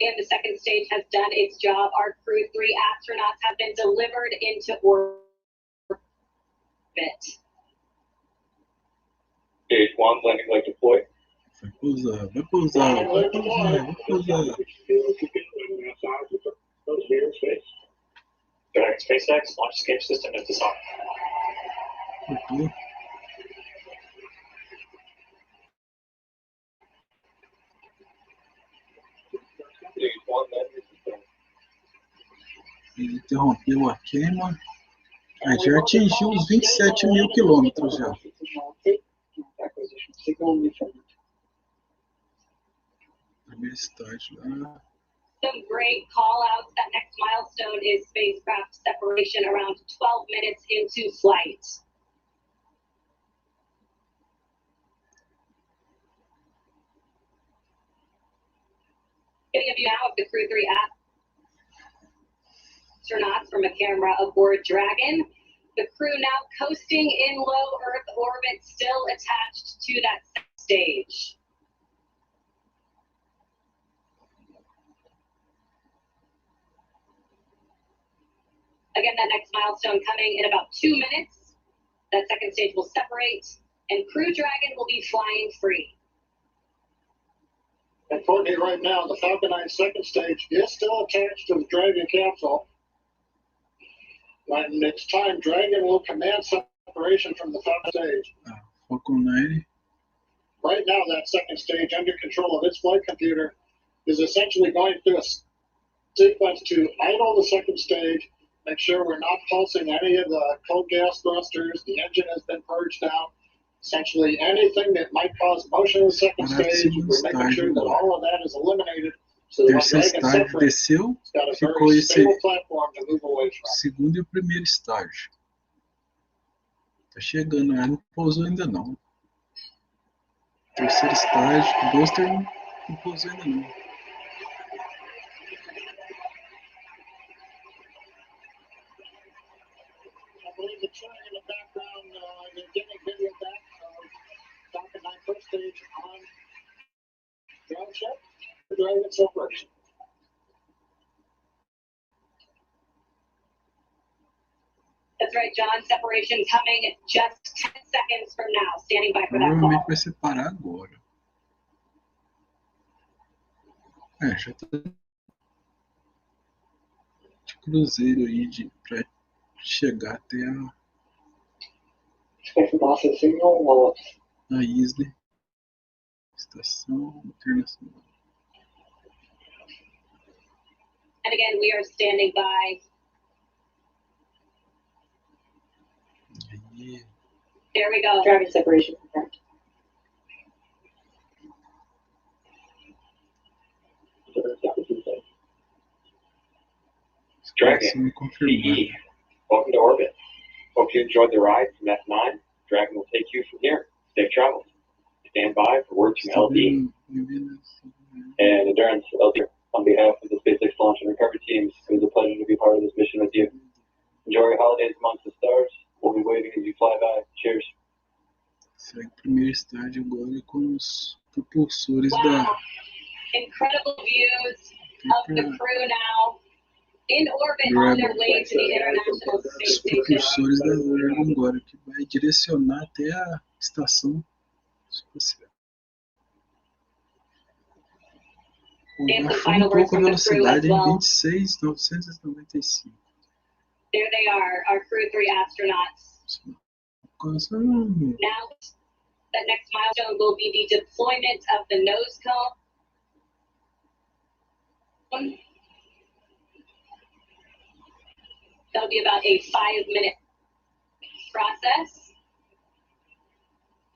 And the second stage has done its job. Our Crew-3 astronauts have been delivered into orbit. Stage 1 landing leg deployed. Vai pousar, vai pousar, vai pousar, vai pousar. Direct SpaceX launch escape system is disarmed. Voltou. Stage 1 landing system. Ele interrompeu a queima. Já atingiu os 27 mil quilômetros já. Primeiro estágio lá. Some great call outs. That next milestone is spacecraft separation around 12 minutes into flight. Getting a view now of the Crew-3 astronauts from a camera aboard Dragon. The crew now coasting in low Earth orbit, still attached to that stage. Again, that next milestone coming in about 2 minutes. That second stage will separate, and Crew Dragon will be flying free. And for me right now, the Falcon 9 second stage is still attached to the Dragon capsule. When it's time, Dragon will command separation from the Falcon stage. Falcon9. Right now, that second stage, under control of its flight computer, is essentially going through a sequence to idle the second stage, make sure we're not pulsing any of the cold gas thrusters, the engine has been purged out. Essentially, anything that might cause motion in the second stage, we're making sure that all of that is eliminated. So that Terceiro Dragon estágio separates, desceu, it's got a ficou very esse stable platform to move away from. segundo e o primeiro estágio. Tá chegando, não pousou ainda não. Terceiro estágio, o booster não pousou ainda não. I believe the churn in the background, you're getting video back of Falcon 9 first stage on ground check for Dragon separation. That's right, John. Separation coming just 10 seconds from now. Standing by for that Provavelmente call. vai separar agora. Já tá de cruzeiro aí pra chegar até a isla. Estação Internacional. And again, we are standing by. Aí, There we go. Dragon separation confirmed. Dragon, estação confirmada. CE, welcome to orbit. Hope you enjoyed the ride from F9. Dragon will take you from here. Safe travels. Stand by for words from LD. And endurance, LD. On behalf of the SpaceX launch and recovery teams, it was a pleasure to be part of this mission with you. Enjoy your holidays amongst the stars. We'll be waiting as you fly by. Cheers. Segue o primeiro estágio agora com os propulsores Wow. Incredible views of the crew now in orbit on their way to the International Space Os Station. propulsores da Lançando agora, que vai direcionar até a Estação Espacial. They have some Foi final words pouco a from the crew as velocidade em well. 26.995. There they are, our Crew-3 astronauts. Now, the next milestone will be the deployment of the nose cone. That'll be about a 5-minute process.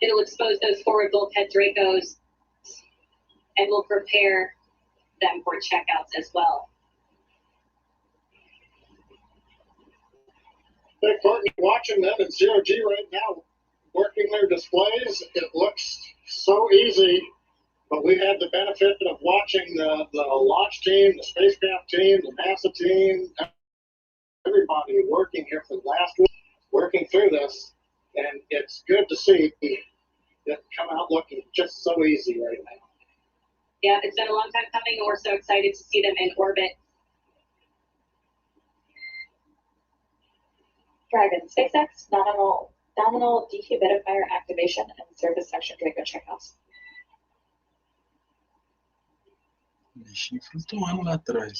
It'll expose those forward bulkhead Dracos and we'll prepare them for checkouts as well. Hey, Courtney, watching them in zero-G right now, working their displays, it looks so easy, but we had the benefit of watching the launch team, the spacecraft team, the NASA team, everybody working here for the last week, working through this, and it's good to see it come out looking just so easy right now. Yeah, it's been a long time coming, and we're so excited to see them in orbit. Dragon, SpaceX, nominal dehumidifier activation and service section Draco checkouts. Bichinho flutuando lá atrás.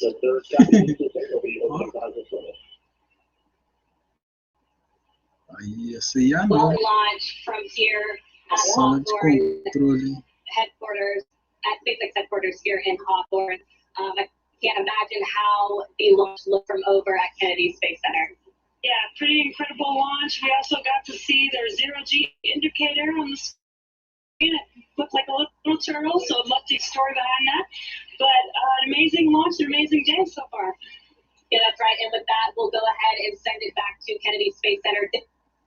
Aí, essa aí é a Well, noite. launch from here at Sala de Hawthorne controle. headquarters, at SpaceX headquarters here in Hawthorne. I can't imagine how the launch looked from over at Kennedy Space Center. Yeah, pretty incredible launch. We also got to see their zero-G indicator on the screen. It looked like a little turtle, so I'd love to see the story behind that. But an amazing launch, an amazing day so far. Yeah, that's right. And with that, we'll go ahead and send it back to Kennedy Space Center.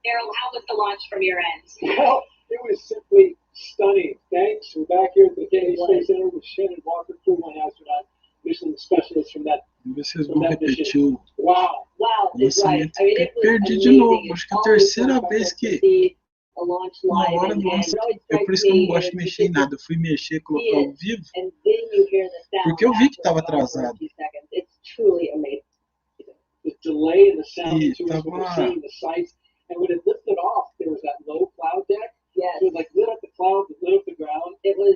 Daryl, how was the launch from your end? Well, it was simply stunning. Thanks. We're back here at the Kennedy Space Center with Shannon Walker, Crew-1 astronaut, mission specialist from that. Vamos ver se eles vão repetir o Wow. Wow, it's right. lançamento. I mean, Eu it was perdi de amazing. novo. It's Acho que é a always terceira so vez impressive to que see a launch uma live, hora and do lançamento. always É por strikes isso que eu não me gosto de as mexer em you nada. Eu fui mexer, colocar ao vivo, and then you hear the sound porque eu vi que after estava about 1 or atrasado. 2 seconds. It's truly amazing. The delay in the sound E too, as we were tava seeing the sights, and when it lifted off, there was that low cloud deck. Yes, So it like lit up the clouds, it lit up the ground. it was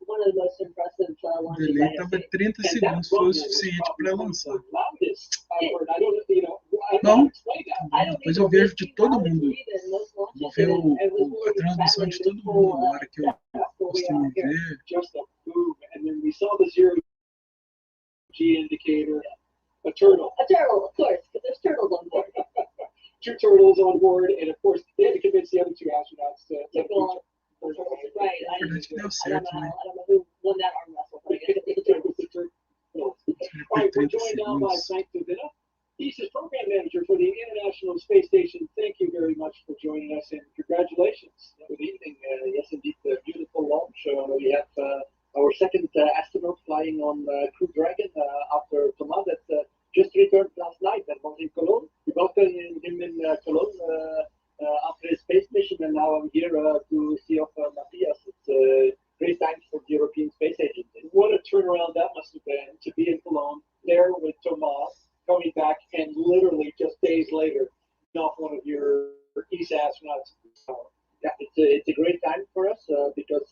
one of the most impressive O launches delay I have estava seen. 30 And that segundos, foi o rumble was suficiente probably para one of lançar. the loudest I've heard. I don't, you know, I don't know Não, how to explain that. I don't depois think eu it vejo was de too todo loud to mundo. me than most launches. Vou ver It was a really transmissão de traveling todo mundo, this na hora que eu that's where we costumo are here. ver. Just a boom, and then we saw the zero-G indicator, a turtle. A turtle, of course, because there's turtles on board. 2 turtles on board, and of course they had to convince the other 2 astronauts to Go on. Right. Na verdade que deu I certo, don't né? know who won that arm wrestle, but I guess it was the turtles. All Foi right, we're 30 joined now by segundos. Frank Davina. He's the program manager for the International Space Station. Thank you very much for joining us, and congratulations. Good evening. Yes, indeed, a beautiful launch. We have our second astronaut flying on Crew Dragon after Thomas that just returned last night and was in Cologne. We welcomed him in Cologne after his space mission, and now I'm here to see off Matthias. It's a great time for the European Space Agency. What a turnaround that must have been to be in Cologne, there with Thomas, coming back, and literally just days later, off one of your ESA astronauts. Yeah, it's a great time for us because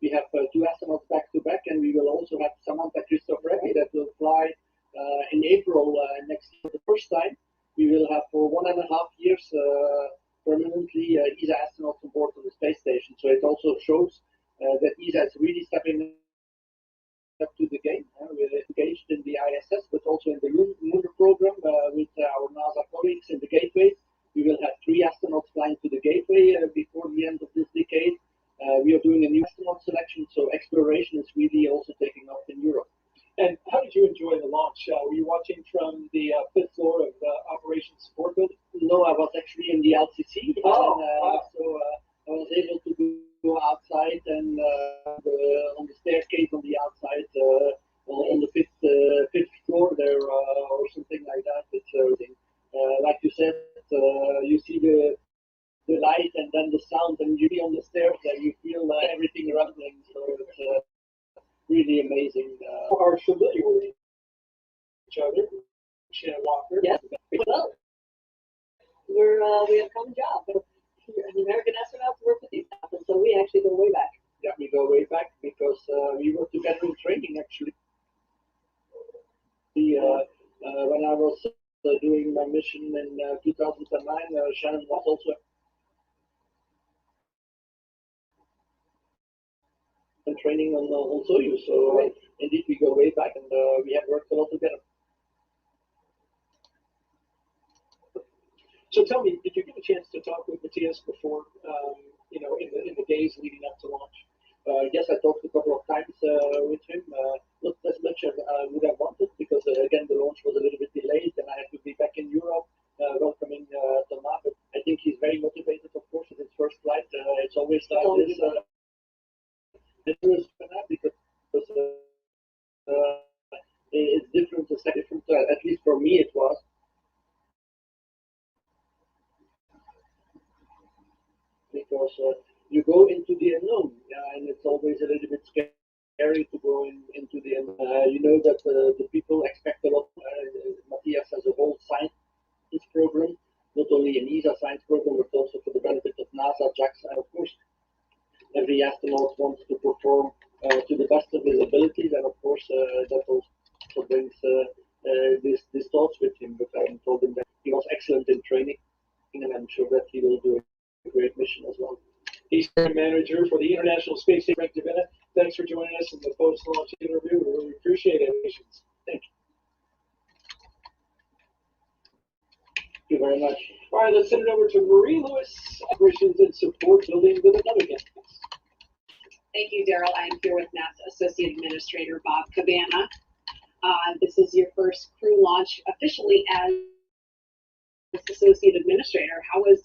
we have 2 astronauts back to back, and we will also have Samantha Christopheretti that will fly in April next year for the first time. We will have for 1.5 years permanently ESA astronauts on board of the space station. So it also shows that ESA is really stepping up to the game. We're engaged in the ISS, but also in the lunar program with our NASA colleagues in the Gateway. We will have 3 astronauts flying to the Gateway before the end of this decade. We are doing a new astronaut selection, so exploration is really also taking off in Europe. And how did you enjoy the launch? Were you watching from the 5th floor of the Operations Support Building? No, I was actually in the LCC. Oh, So I was able to go outside and on the staircase on the outside on the 5th floor there or something like that. It's like you said, you see the light and then the sound, and you be on the stairs and you feel everything rumbling. So it's really amazing. Are familiar with each other, Shannon Walker? Yes. Well, we have a common job. The American astronauts work with these astronauts, so we actually go way back. Yeah, we go way back because we were together in training actually. mission in 2009. Shannon was also in training on Soyuz. So indeed, we go way back, and we have worked a lot together. So tell me, did you get a chance to talk with Matthias before, in the days leading up to launch? Yes, I talked a couple of times with him. Not as much as I would have wanted, because again, the launch was a little bit delayed, and I had to be back in Europe welcoming Thomas. But I think he's very motivated, of course, with his first flight. It's always this because it's different. It's different. At least for me, it was. Because you go into the unknown, and it's always a little bit scary to go into the unknown. You know that the people expect a lot. Matthias has a whole science program, not only an ESA science program, but also for the benefit of NASA, JAXA, and of course, every astronaut wants to perform to the best of his abilities, and of course, that also brings these thoughts with him. But I told him that he was excellent in training, and I'm sure that he will do a great mission as well. He's the manager for the International Space Station, CREW3. Thanks for joining us in the post-launch interview. We really appreciate it. Thank you very much. All right, let's send it over to Marie Lewis, Operations and Support Building, with another guest. Thank you, Daryl. I'm here with NASA Associate Administrator Bob Cabana. This is your first crew launch officially as Associate Administrator. How was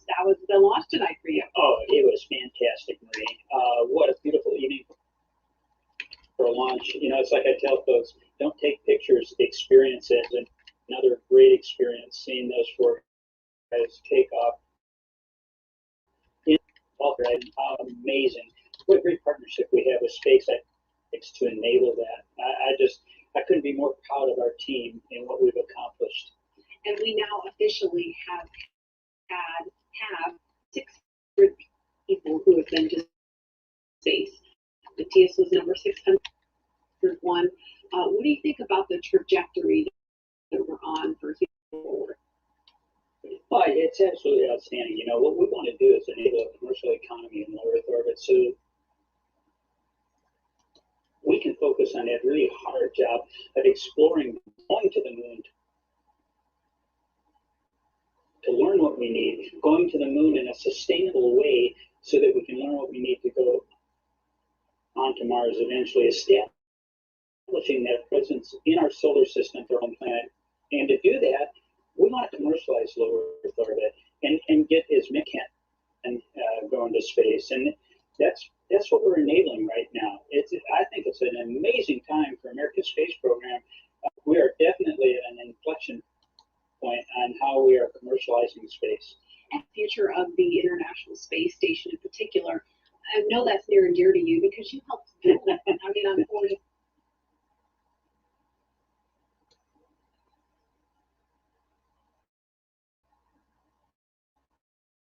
the launch tonight for you? Oh, it was fantastic, Marie. What a beautiful evening for a launch. You know, it's like I tell folks, don't take pictures, experience it. And another great experience seeing those four guys take off. Amazing. What a great partnership we have with SpaceX to enable that. I couldn't be more proud of our team and what we've accomplished. And we now officially have 600 people who have been to space. Matthias was number 601. What do you think about the trajectory that we're on for forward? Oh, it's absolutely outstanding. You know, what we want to do is enable a commercial economy in low Earth orbit, so we can focus on that really hard job of exploring, going to the moon, to learn what we need, going to the moon in a sustainable way so that we can learn what we need to go onto Mars eventually, establishing that presence in our solar system for our home planet. And to do that, we want to commercialize low Earth orbit and get as many can and go into space. And that's what we're enabling right now. I think it's an amazing time for America's space program. We are definitely at an inflection point on how we are commercializing space. And the future of the International Space Station in particular, I know that's near and dear to you because you helped build it. I mean, I'm forward.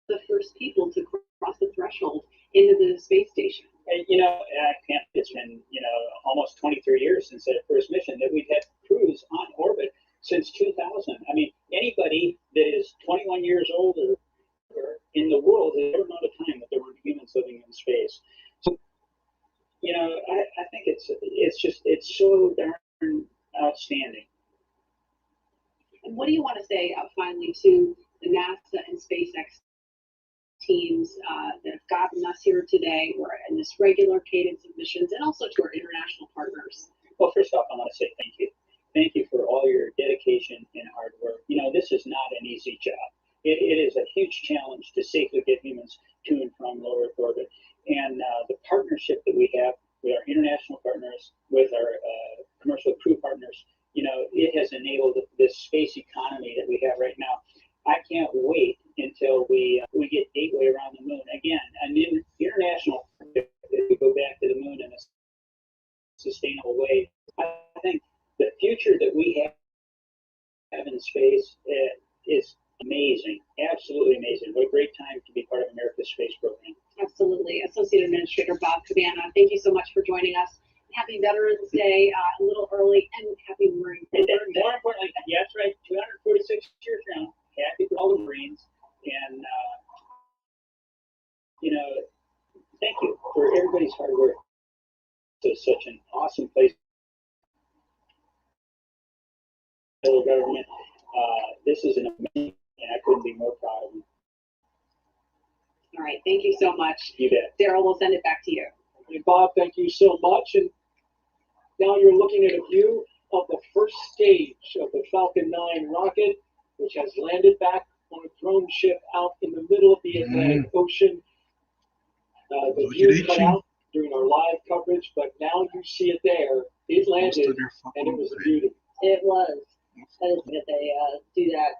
The first people to cross the threshold into the space station. You know, it's been, almost 23 years since that first mission that we've had crews on orbit since 2000. I mean, anybody that is 21 years old or in the world has ever known a time that there weren't humans living in space. So, I think it's so darn outstanding. And what do you want to say finally to the NASA and SpaceX teams that have gotten us here today? We're in this regular cadence of missions, and also to our international partners. Well, first off, I want to say thank you. Thank you for all your dedication and hard work. This is not an easy job. It is a huge challenge to safely get humans to and from low Earth orbit. And the partnership that we have with our international partners, with our commercial crew partners, it has enabled this space economy that we have right now. I can't wait until we get gateway around the moon again. And in international, if we go back to the moon in a sustainable way, I think the future that we have in space is amazing, absolutely amazing. What a great time to be part of America's space program. Absolutely. Associate Administrator Bob Cabana, thank you so much for joining us. Happy Veterans Day, a little early, and happy Marine Corps. More importantly, yeah, that's right, 246 years around. happy for all the Marines, and you know, thank you for everybody's hard work. It's such an awesome place. Federal government. This is an amazing, and I couldn't be more proud of you. All right, thank you so much. You bet. Daryl, we'll send it back to you. And Bob, thank you so much. And now you're looking at a view of the first stage of the Falcon 9 rocket, which has landed back on a drone ship out in the middle of the Atlantic Ocean. The view cut out during our live coverage, but now you see it there. It landed, and it was a beauty. It was. That is that they do that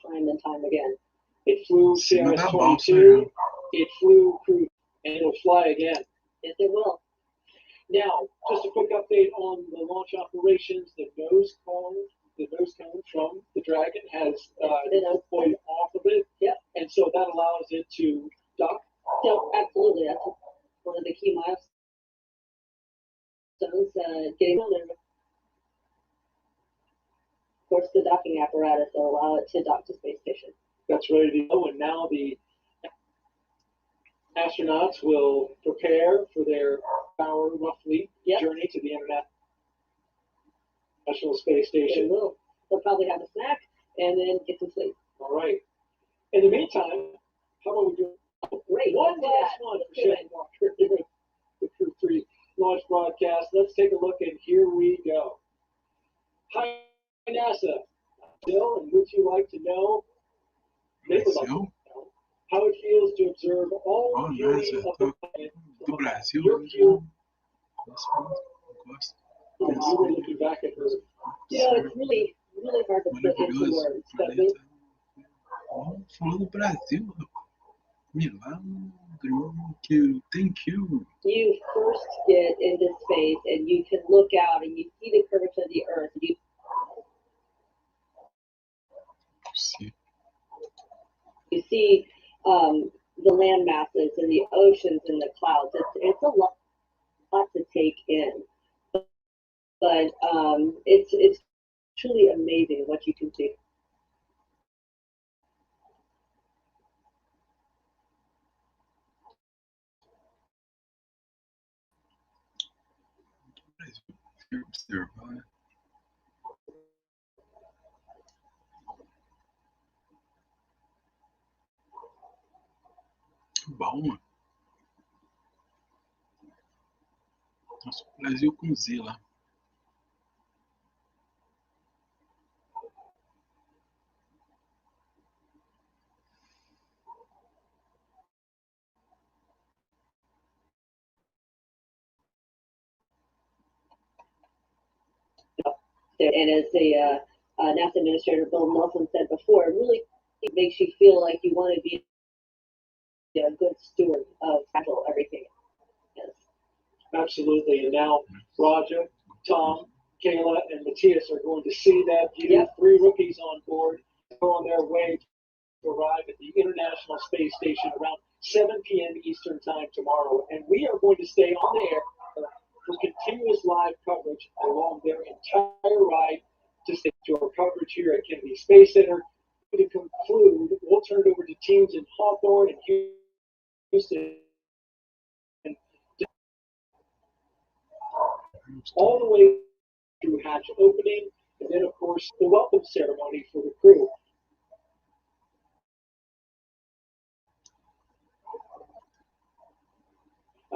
time and time again. It flew CRS-22, it flew Crew, and it'll fly again. Yes, it will. Now, just a quick update on the launch operations. The nose cone from the Dragon has been deployed off of it. Yep. And so that allows it to dock. So, absolutely. That's one of the key milestones, getting on there. Of course, the docking apparatus will allow it to dock to space station. That's ready to go, and now the astronauts will prepare for their hour, roughly, journey to the International Space Station. They will. They'll probably have a snack and then get some sleep. All right. In the meantime, how about we do one last one for Shannon Walker, the Crew-3 launch broadcast. Let's take a look, and here we go. Hi, NASA. Bill, and would you like to know? They would like to know how it feels to observe all the beauty of the planet from your view. You were looking back at her. You know, it's really hard to put into words, but falando Brasil, milagre, thank you. You first get into space and you can look out and you see the curvature of the Earth. You see the land masses and the oceans and the clouds. It's a lot to take in, but it's truly amazing what you can see. Observar. Bom, mano. Nossa, Brasil com Z lá. And as the NASA Administrator Bill Nelson said before, it really makes you feel like you want to be a good steward of everything. Yes. Absolutely. And now Roger, Tom, Kayla, and Matthias are going to see that view. Yep. 3 rookies on board, on their way to arrive at the International Space Station around 7 p.m. Eastern Time tomorrow. And we are going to stay on the air for continuous live coverage along their entire ride to our coverage here at Kennedy Space Center. To conclude, we'll turn it over to teams in Hawthorne and Houston, and all the way through hatch opening, and then, of course, the welcome ceremony for the crew.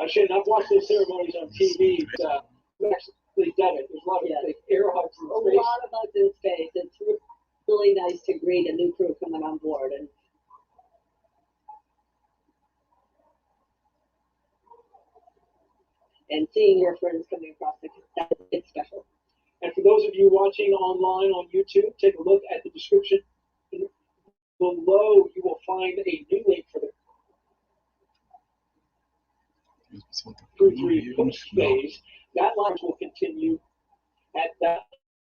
Shannon, I've watched those ceremonies on TV. I've actually done it. There's a lot of air hugs in space. A lot of hugs in space. It's really nice to greet a new crew coming on board, and seeing your friends coming across it's special. And for those of you watching online on YouTube, take a look at the description. Below, you will find a new link for the Crew-3 post phase. That launch will continue at that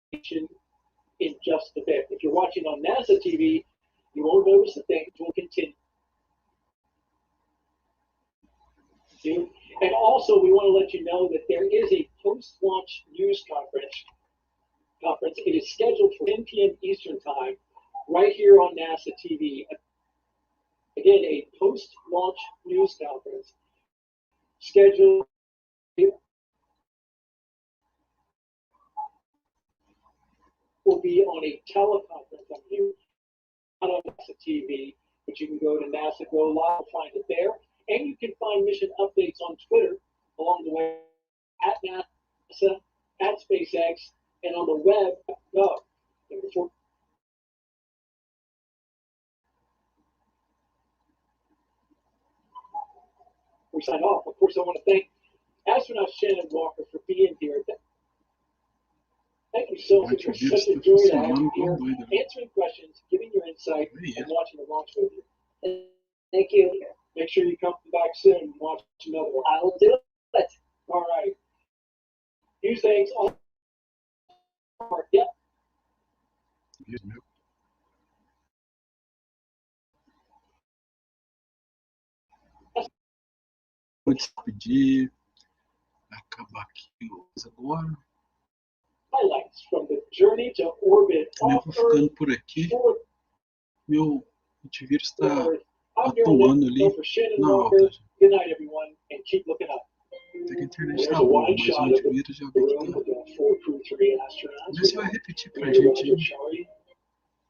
station in just a bit. If you're watching on NASA TV, you won't notice the things will continue. And also, we want to let you know that there is a post-launch news conference. It is scheduled for 10 p.m. Eastern Time right here on NASA TV. Again, a post-launch news conference scheduled will be on a teleconference. I'm here not on NASA TV, but you can go to NASA Go Live, find it there, and you can find mission updates on Twitter along the way at NASA, at SpaceX, and on the web. And before we sign off, of course, I want to thank astronaut Shannon Walker for being here. Thank you so much. It's such a joy to have you here, answering questions, giving your insight, and watching the launch with you. Thank you. Make sure you come back soon and watch another one. I will do it. All right. Huge thanks. Yep. Vou despedir. Acabar aqui agora. Highlights from the journey to orbit. Eu vou ficando por aqui. Meu antivírus está atuando ali na alta. Good night, everyone, and keep looking up. Até que a internet está boa, mas o antivírus já vê que tá. Vê se vai repetir pra gente. Chari,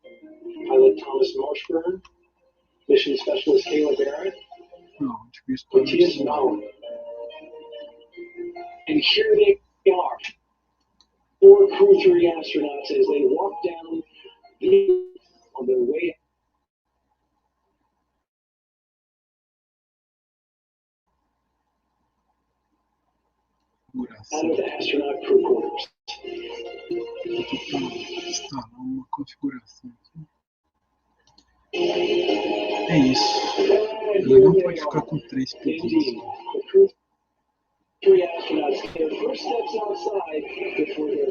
pilot Thomas Marshburn, mission specialist Kayla Barron, Não, o antivírus está Matthias, Maurer. And here they are, 4 Crew-3 astronauts as they walk down on their way out of the astronaut crew quarters. Instalar uma configuração aqui. É isso. Ela não pode ficar com 3 pedidos. Three astronauts take their first steps outside before their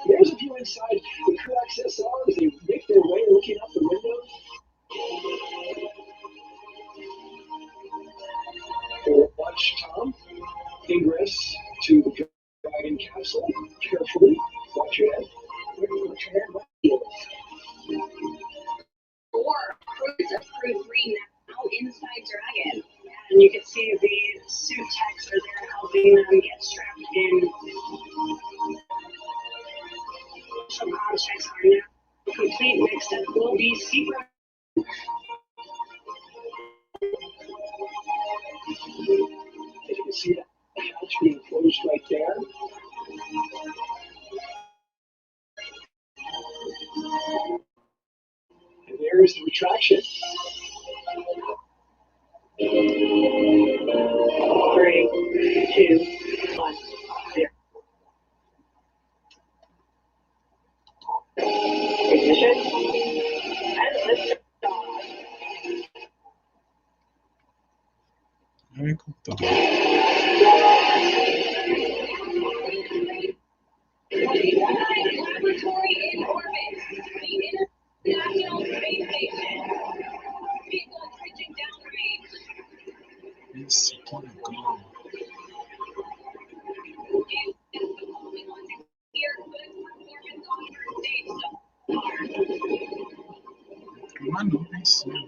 There's a view inside the crew access arm as they make their way looking out the window. Watch Tom ingress to the Dragon capsule carefully. Watch your head. Watch your head. 4 crews of Crew-3 now inside Dragon. And you can see the suit techs are there helping them get strapped in. Some objects are now complete. Next up will be secret. As you can see that hatch being closed right there. And there is the retraction. 3, 2, 1. There. Ignition. And lift off. Ai, computador. Laboratory in orbit. The International Space Station. Vehicle approaching downrange. Isso, que legal. Here, good performance on first stage so far. Uma nuvem em cima.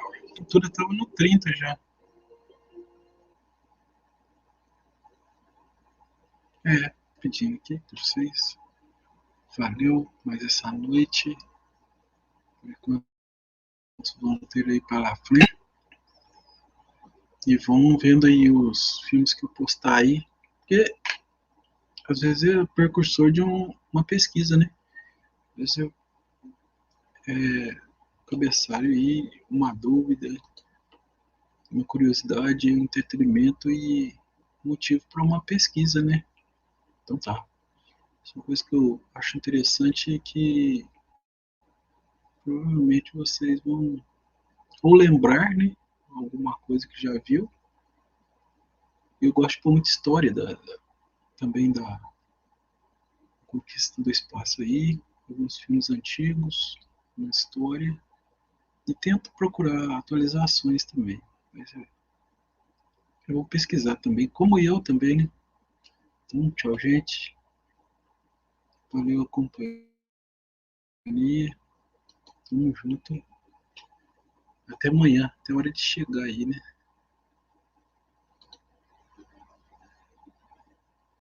A temperatura estava no 30 já. Pedindo aqui por vocês. Valeu mais essa noite. Ver quantos vão ter aí para frente. E vão vendo aí os filmes que eu postar aí. Porque às vezes é o precursor de uma pesquisa, né? Às vezes eu cabeçalho aí, uma dúvida, uma curiosidade, um entretenimento e motivo para uma pesquisa, né? Então tá. Isso é uma coisa que eu acho interessante e que provavelmente vocês vão ou lembrar, né, alguma coisa que já viu. Eu gosto de pôr muita história também da conquista do espaço aí, alguns filmes antigos, uma história, e tento procurar atualizações também. Mas eu vou pesquisar também, como eu também, né? Então, tchau, gente. Valeu a companhia. Tamo junto. Até amanhã, até a hora de chegar aí, né?